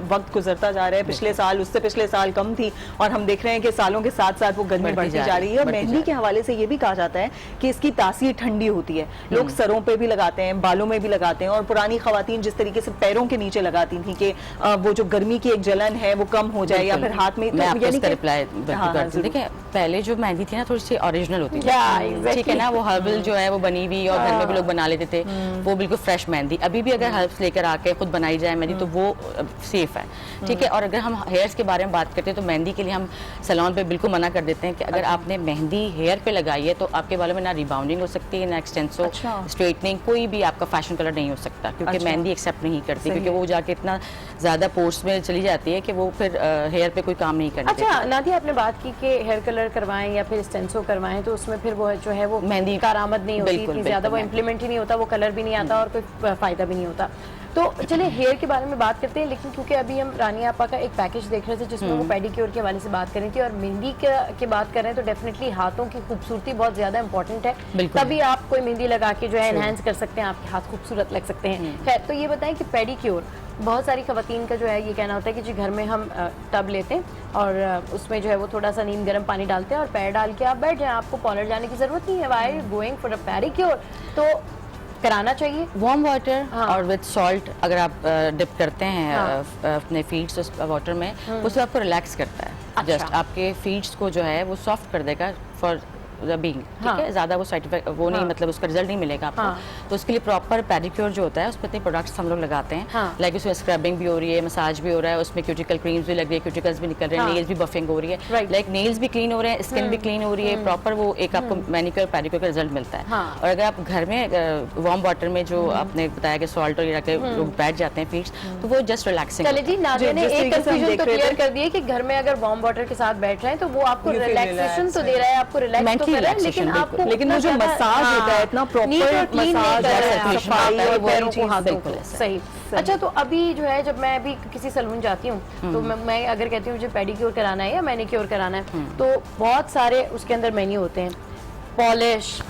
Speaker 1: वक्त गुजरता जा रहा है। पिछले साल, उससे पिछले साल कम थी, और हम देख रहे हैं कि सालों के साथ साथ वो गर्मी बढ़ती जा रही है। और मेहंदी के हवाले से ये भी कहा जाता है कि इसकी तासीर ठंडी होती है। लोग सरों पे भी लगाते हैं, बालों में भी लगाते हैं, और पुरानी खवातीन जिस तरीके से पैरों के नीचे लगाती थी कि वो जो गर्मी की एक जलन है वो कम हो जाए, या फिर हाथ में।
Speaker 2: देखिए, पहले जो मेहंदी थी ना थोड़ी सी ओरिजिनल होती थी, ठीक है ना, वो हर्बल जो है वो बनी हुई, और घर में भी लोग बना लेते थे, वो बिल्कुल फ्रेश मेहंदी। अभी भी अगर हर्ब्स लेकर आके खुद बनाई जाए मेहंदी तो वो सेफ है, ठीक है। और अगर हम हेयर्स के बारे में बात करते हैं तो मेहंदी के लिए हम सैलून पे बिल्कुल मना कर देते हैं कि अगर आपने मेहंदी हेयर पे लगाई है तो आपके बालों में ना रिबाउंडिंग हो सकती है, ना एक्सटेंसो, स्ट्रेटनिंग, कोई भी आपका फैशन कलर नहीं हो सकता, क्योंकि मेहंदी एक्सेप्ट नहीं करती, क्योंकि वो जाके इतना ज्यादा पोर्स में चली जाती है कि वो फिर हेयर पे कोई काम नहीं करती।
Speaker 12: अच्छा नादिया, आपने बात की कि हेयर कलर करवाएं या फिर स्टेंसो करवाएं तो उसमें फिर वो जो है वो
Speaker 2: मेहंदी
Speaker 12: कारआमद नहीं होती, इतनी ज्यादा वो इम्प्लीमेंट ही नहीं होता, वो कलर भी नहीं आता और कोई फायदा भी नहीं होता। तो चलिए हेयर के बारे में बात करते हैं, लेकिन क्योंकि अभी हम रानिया आपा का एक पैकेज देख रहे थे जिसमें वो पेडिक्योर के हवाले से बात कर रही थी, और मेहंदी के बात कर रहे हैं तो डेफिनेटली हाथों की खूबसूरती बहुत ज्यादा इंपॉर्टेंट है, तभी आप कोई मेहंदी लगा के जो है एनहांस कर सकते हैं, आपके हाथ खूबसूरत लग सकते हैं। खैर, तो ये बताएं कि पेडिक्योर, बहुत सारी खवातीन का जो है ये कहना होता है कि जी घर में हम टब लेते हैं और उसमें जो है वो थोड़ा सा नीम गर्म पानी डालते हैं और पैर डाल के आप बैठ जाएं, आपको पार्लर जाने की जरूरत नहीं है, why going for a pedicure. तो कराना चाहिए
Speaker 2: वार्म वाटर और विद सॉल्ट, अगर आप डिप करते हैं अपने फीट्स उस वाटर में, उससे आपको रिलैक्स करता है, जस्ट आपके फीट्स को जो है वो सॉफ्ट कर देगा फॉर बीइंग, ठीक है, ज्यादा वो साइड इफेक्ट वो नहीं, मतलब उसका रिजल्ट नहीं मिलेगा आपको। तो उसके लिए प्रॉपर पेडिक्योर जो होता है उसमें इतने प्रोडक्ट्स हम लोग लगाते हैं, लाइक उसमें स्क्रबिंग भी हो रही है, मसाज भी हो रहा है, उसमें क्यूटिकल क्रीम्स भी लग रही है, क्यूटिकल्स भी निकल रहे हैं, नेल्स भी बफिंग हो रही है, लाइक नेल्स भी क्लीन हो रहे हैं, स्किन भी क्लीन हो रही है, प्रॉपर वो एक आपको मैनिक्योर पेडिक्योर का रिजल्ट मिलता है। और अगर आप घर में वार्म वाटर में जो आपने बताया कि सॉल्ट और रख के लोग बैठ जाते हैं फीट्स, तो वो जस्ट रिलैक्सिंग।
Speaker 12: चलिए जी, नादिया ने एक कंफ्यूजन तो क्लियर कर दिया कि घर में अगर वार्म वाटर के साथ बैठ रहे हैं तो वो आपको रिलैक्सेशन तो दे रहा है, आपको रिलैक्स तो कर रहा है,
Speaker 1: लेकिन वो जो मसाज होता है इतना प्रॉपर मसाज है, सफाई और पैरों को हाथों को
Speaker 12: सही। अच्छा, तो अभी जो है जब मैं अभी किसी सैलून जाती हूँ तो मैं अगर कहती हूँ मुझे पेडिक्योर कराना है या मैनिक्योर कराना है तो बहुत सारे उसके अंदर मेन्यू होते हैं, पॉलिश,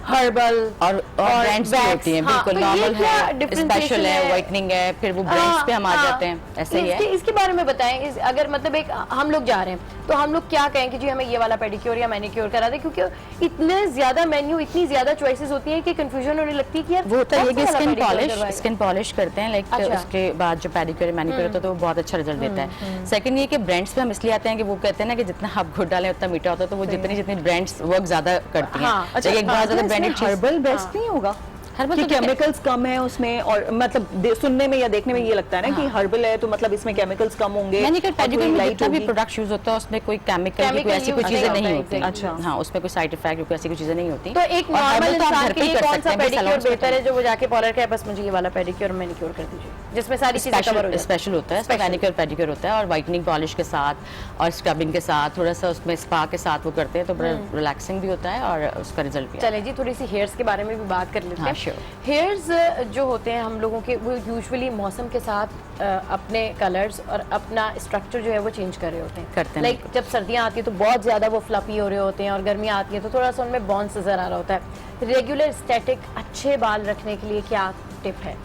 Speaker 2: हर्बल
Speaker 12: और ब्रांड्स भी होती हैं, बिल्कुल नॉर्मल है, स्पेशल है, व्हाइटनिंग है, फिर वो ब्रांड्स पे हम आ जाते हैं, ऐसे ही है।
Speaker 2: इसके बारे में बताएं, अगर मतलब एक हम लोग जा रहे हैं तो हम लोग क्या कहें कि जी हमें ये वाला पेडिक्योर या मैनिक्योर करा दे, क्योंकि इतने ज्यादा मेन्यू, इतनी ज्यादा चॉइसेस होती है कि कंफ्यूजन होने लगती है कि यार
Speaker 12: वो होता है कि
Speaker 2: कि
Speaker 12: स्किन पॉलिश करते हैं, लाइक उसके बाद जो पेडिक्योर मैनिक्योर होता है तो वो बहुत अच्छा रिजल्ट देता है। सेकंड ये कि ब्रांड्स पे हम इसलिए आते हैं कि वो कहते हैं ना कि जितना आप घुट डालें उतना मीठा होता है, तो वो जितनी ब्रांड्स वर्क ज्यादा करती हैं।
Speaker 1: अच्छा,
Speaker 12: एक बहुत ज्यादा ब्रांडेड चीज
Speaker 1: हर्बल बेस्ट नहीं होगा कि केमिकल्स कम है उसमें, और मतलब सुनने में या देखने में ये लगता है ना कि हर्बल है तो मतलब इसमें केमिकल्स कम होंगे।
Speaker 12: मैनिक्योर पेडिक्योर में जितना भी प्रोडक्ट यूज होता है उसमें कोई केमिकल की कोई ऐसी कोई चीजें नहीं होती।
Speaker 1: अच्छा,
Speaker 12: हाँ, उसमें कोई साइड इफेक्ट कोई ऐसी कोई चीजें नहीं होती।
Speaker 2: तो एक नॉर्मल इंसान के लिए कौन सा पेडिक्योर बेहतर है जो वो जाके पार्लर के बस मुझे ये वाला पेडिक्योर मैनिक्योर कर दीजिए, जिसमें सारी चीजें कवर हो जाए?
Speaker 12: स्पेशल होता है, मैनिक्योर पेडिक्योर होता है और व्हाइटनिंग पॉलिश के साथ और स्क्रबिंग के साथ, थोड़ा सा उसमें स्पा के साथ वो करते हैं, तो बड़ा रिलैक्सिंग भी होता है और उसका रिजल्ट भी।
Speaker 2: चले जी, थोड़ी सी हेयर्स के बारे में भी बात कर लेते हैं।
Speaker 12: श्योर।
Speaker 2: हेयर्स जो होते हैं हम लोगों के, वो यूजुअली मौसम के साथ अपने कलर्स और अपना स्ट्रक्चर जो है वो चेंज कर रहे होते हैं,
Speaker 12: करते हैं।
Speaker 2: लाइक जब सर्दियां आती है तो बहुत ज्यादा वो फ्लफी हो रहे होते हैं और गर्मियां आती है तो थोड़ा सा उनमें बॉन्स नजर आ रहा होता है। रेगुलर स्टैटिक अच्छे बाल रखने के लिए क्या टिप है?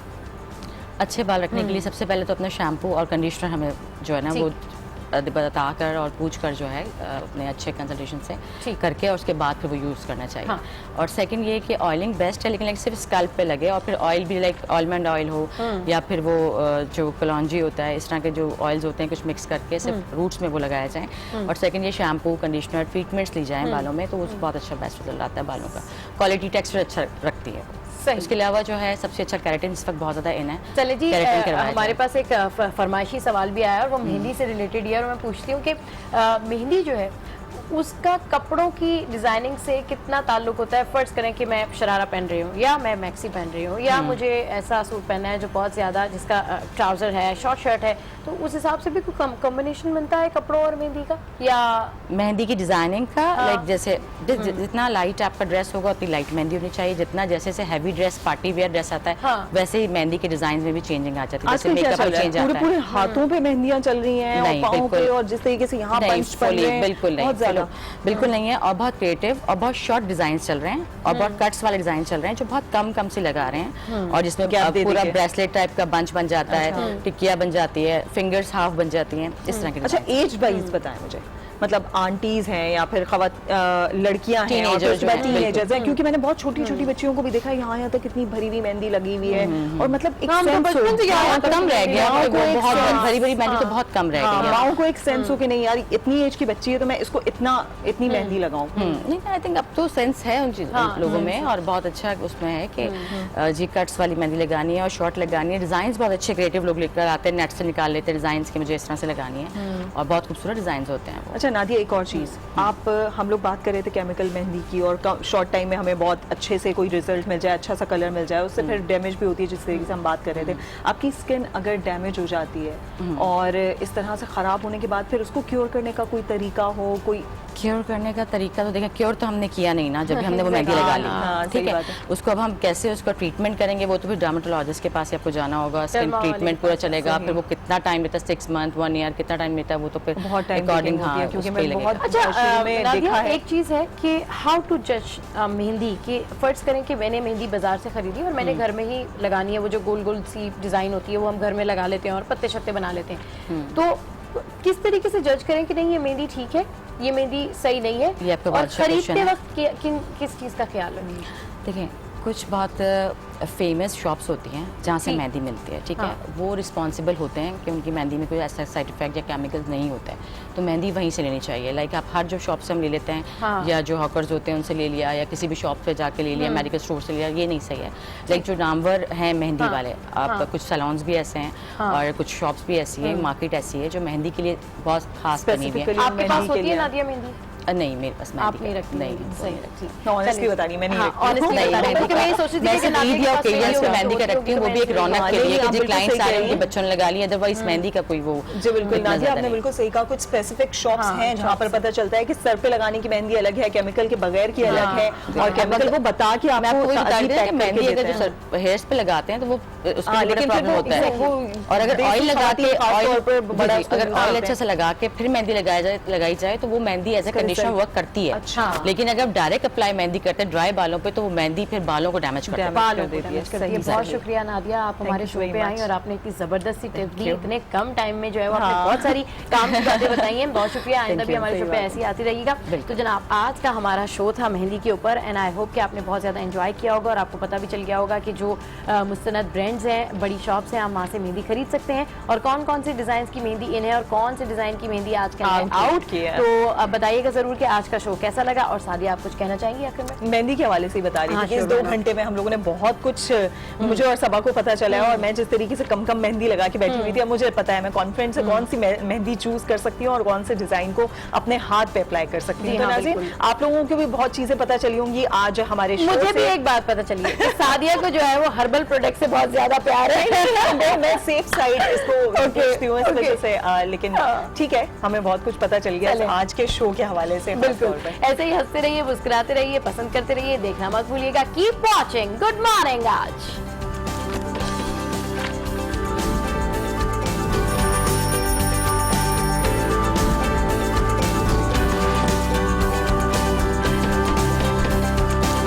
Speaker 12: अच्छे बाल रखने के लिए सबसे पहले तो अपना शैम्पू और कंडीशनर हमें जो है ना वो बता कर और पूछ कर जो है अपने अच्छे कंसल्टेशन से करके और उसके बाद फिर वो यूज़ करना चाहिए। हाँ। और सेकंड ये कि ऑयलिंग बेस्ट है, लेकिन सिर्फ स्कल्प पे लगे और फिर ऑयल भी लाइक आलमंड ऑयल हो या फिर वो जो कलौंजी होता है, इस तरह के जो ऑयल्स होते हैं कुछ मिक्स करके सिर्फ रूट्स में वो लगाया जाए। और सेकंड ये शैम्पू कंडीशनर ट्रीटमेंट्स ली जाएँ बालों में, तो उससे बहुत अच्छा बेस्ट रिजल्ट आता है बालों का, क्वालिटी टेक्सचर अच्छा रखती है। इसके अलावा जो है सबसे अच्छा केराटिन इस वक्त बहुत ज़्यादा इन है।
Speaker 2: चले जी, हमारे पास एक फरमाइशी सवाल भी आया और वो मेहंदी से रिलेटेड है और मैं पूछती हूँ कि मेहंदी जो है उसका कपड़ों की डिजाइनिंग से कितना ताल्लुक होता है? फर्ज करें कि मैं शरारा पहन रही हूँ या मैं मैक्सी पहन रही हूँ या मुझे ऐसा सूट पहना है जो बहुत ज्यादा जिसका ट्राउजर है, शॉर्ट शर्ट है, तो उस हिसाब से भी कोई कॉम्बिनेशन बनता है कपड़ों और मेहंदी का या
Speaker 12: मेहंदी की डिजाइनिंग का? लाइक जैसे जितना लाइट आपका ड्रेस होगा उतनी लाइट मेहंदी होनी चाहिए, जितना जैसे heavy dress party wear dress आता है वैसे ही मेहंदी के डिजाइन में भी चेंजिंग आ जाती है। जैसे मेकअप चेंज आता है,
Speaker 1: पूरे हाथों पे मेहंदियां चल रही हैं और पांवों पे, और जिस तरीके से यहाँ पंच बन रहे हैं,
Speaker 12: बिल्कुल नहीं, बिल्कुल नहीं है। और बहुत क्रिएटिव और बहुत शॉर्ट डिजाइन चल रहे हैं और बहुत कट्स वाले डिजाइन चल रहे हैं जो बहुत कम से लगा रहे हैं और जिसमें पूरा ब्रेसलेट टाइप का बंच बन जाता है, टिकिया बन जाती है, फिंगर्स हाफ बन जाती हैं, इस तरह के।
Speaker 1: अच्छा, एज वाइज बताएं मुझे, मतलब आंटीज हैं या फिर लड़कियां हैं और टीनेजर्स हैं, क्योंकि मैंने बहुत छोटी छोटी बच्चियों को भी देखा यहाँ तक कितनी भरी हुई मेहंदी लगी हुई है और मतलब एक
Speaker 12: कम रह गया, बहुत भरी भरी मेहंदी तो बहुत कम रह गई।
Speaker 1: माओ को एक सेंस हो कि नहीं यार इतनी एज की बच्ची है तो मैं इसको इतनी मेहंदी लगाऊं।
Speaker 12: नहीं, आई थिंक अब तो सेंस है उन लोगों में और बहुत अच्छा उसमें है कि जी कट्स वाली मेहंदी लगानी है और शॉर्ट लगानी है। डिजाइन बहुत अच्छे क्रिएटिव लोग लेकर आते हैं, नेट से निकाल लेते हैं डिजाइन की मुझे इस तरह से लगानी है और बहुत खूबसूरत डिजाइन होते हैं।
Speaker 1: अच्छा नादिया, एक और चीज़, हम लोग बात कर रहे थे केमिकल मेहंदी की और शॉर्ट टाइम में हमें बहुत अच्छे से कोई रिजल्ट मिल जाए, अच्छा सा कलर मिल जाए, उससे फिर डैमेज भी होती है जिस तरीके से हम बात कर रहे थे। आपकी स्किन अगर डैमेज हो जाती है और इस तरह से ख़राब होने के बाद फिर उसको क्योर करने का कोई तरीका हो? कोई
Speaker 12: क्योर करने का तरीका तो देखें, क्योर तो हमने किया नहीं ना जब भी हमने वो मेहंदी लगा ली, ठीक है। उसको अब हम कैसे उसका ट्रीटमेंट करेंगे वो तो फिर डर्मेटोलॉजिस्ट के पास आपको जाना होगा, स्किन ट्रीटमेंट पूरा चलेगा, फिर वो कितना टाइम लेता है, 6 मंथ 1 ईयर कितना टाइम लेता है वो तो फिर अकॉर्डिंग। हाँ,
Speaker 1: क्योंकि मैं बहुत
Speaker 2: अच्छा, एक चीज है कि हाउ टू जज मेहंदी की। फर्ज करें कि मैंने मेहंदी बाजार से खरीदी और मैंने घर में ही लगानी है, वो जो गोल गोल सी डिजाइन होती है वो हम घर में लगा लेते हैं और पत्ते शत्ते बना लेते हैं, तो किस तरीके से जज करें कि नहीं ये मेहंदी ठीक है, ये मेहंदी सही नहीं है, और खरीदते वक्त किस चीज़ का ख्याल रखें?
Speaker 12: देखिए, कुछ बहुत फेमस शॉप्स होती हैं जहाँ से मेहंदी मिलती है, ठीक है, वो रिस्पॉन्सिबल होते हैं कि उनकी मेहंदी में कोई ऐसा साइड इफेक्ट या केमिकल्स नहीं होता है, तो मेहंदी वहीं से लेनी चाहिए। लाइक आप हर जो शॉप से हम ले लेते हैं या जो हॉकर्स होते हैं उनसे ले लिया या किसी भी शॉप पे जाके ले लिया, मेडिकल स्टोर से लिया, ये नहीं सही है। लाइक जो नामवर हैं मेहंदी वाले, आपका कुछ सैलून्स भी ऐसे हैं और कुछ शॉप्स भी ऐसी है, मार्केट ऐसी है जो मेहंदी के लिए बहुत खास बनी हुई है।
Speaker 2: आपके पास होती है नादिया मेहंदी?
Speaker 12: नहीं, मेरे पास
Speaker 2: आप नहीं रखती?
Speaker 12: नहीं,
Speaker 2: सही रखती।
Speaker 1: ऑनेस्टली बता रही, मैं नहीं रखती।
Speaker 2: ऑनेस्टली बता रही, क्योंकि मैं ये सोच रही थी कि
Speaker 12: ईद या ओकेजन्स पे मेहंदी का रखती हूँ, वो भी एक रौनक के लिए कि जो क्लाइंट्स आ रहे हैं उनके बच्चों ने लगा लिया, अदरवाइज मेहंदी का कोई वो।
Speaker 1: जी बिल्कुल नादिया, आपने बिल्कुल सही कहा। कुछ स्पेसिफिक शॉप्स हैं जहाँ पर पता चलता है कि सर पे लगाने की मेहंदी अलग है, केमिकल के बगैर की अलग है, और केमिकल को बता के आपको
Speaker 12: मेहंदी अगर जो हेयर्स पे लगाते हैं तो वो उसमें बड़ा प्रॉब्लम होता है। और अगर ऑयल लगा के अगर ऑयल अच्छा से लगा के फिर मेहंदी लगाई जाए तो वो मेहंदी एज ए कंडीशनर
Speaker 13: हमेशा वर्क करती है।
Speaker 1: अच्छा।
Speaker 13: लेकिन अगर डायरेक्ट अप्लाई मेहंदी करते हैं ड्राई बालों पे तो वो मेहंदी फिर बालों को डैमेज करती है।
Speaker 1: बालों को damage करती है।
Speaker 12: बहुत शुक्रिया नादिया, आप हमारे शो पे आई और आपने इतनी जबरदस्त सी टिप दी, इतने कम टाइम में जो है वो आपने बहुत सारी काम की बातें बताई हैं। बहुत शुक्रिया, आइंदा भी हमारे शो पे ऐसी आती रहिएगा। तो जनाब, आज का हमारा शो था मेहंदी के ऊपर एंड आई होप कि आपने बहुत ज्यादा एंजॉय किया होगा और आपको पता भी चल गया होगा कि जो मुस्तनद ब्रांड्स हैं, बड़ी शॉप्स हैं, आप वहाँ से मेहंदी खरीद सकते हैं और कौन कौन से डिजाइन की मेहंदी इन है और कौन से डिजाइन की मेहंदी आज का आउट की है। तो अब बताइएगा जरूर कि आज का शो कैसा लगा और सादिया आप कुछ कहना चाहेंगी आखिर में?
Speaker 1: मेहंदी के हवाले से बता रही थी कि इस 2 घंटे में हम लोगों ने बहुत कुछ मुझे और सबा को पता चला है और मैं जिस तरीके से कम मेहंदी लगा के बैठी हुई थी, अब मुझे पता है मैं कॉन्फिडेंस से कौन सी मेहंदी चूज कर सकती हूँ और कौन से डिजाइन को अपने हाथ पे अप्लाई कर सकती हूँ। तो नाज़रीन, आप लोगों को भी बहुत चीजें पता चली होंगी आज हमारे शो से।
Speaker 12: मुझे भी एक बात पता चली है, सादिया को जो है वो हर्बल प्रोडक्ट से बहुत ज्यादा प्यार है।
Speaker 1: मैं सेफ साइड इसको पूछती हूँ इस वजह से, लेकिन ठीक है, हमें बहुत कुछ पता चल गया आज के शो के हवाले से।
Speaker 12: बिल्कुल, ऐसे ही हंसते रहिए, मुस्कुराते रहिए, पसंद करते रहिए, देखना मत भूलिएगा। Keep watching. गुड मॉर्निंग आज।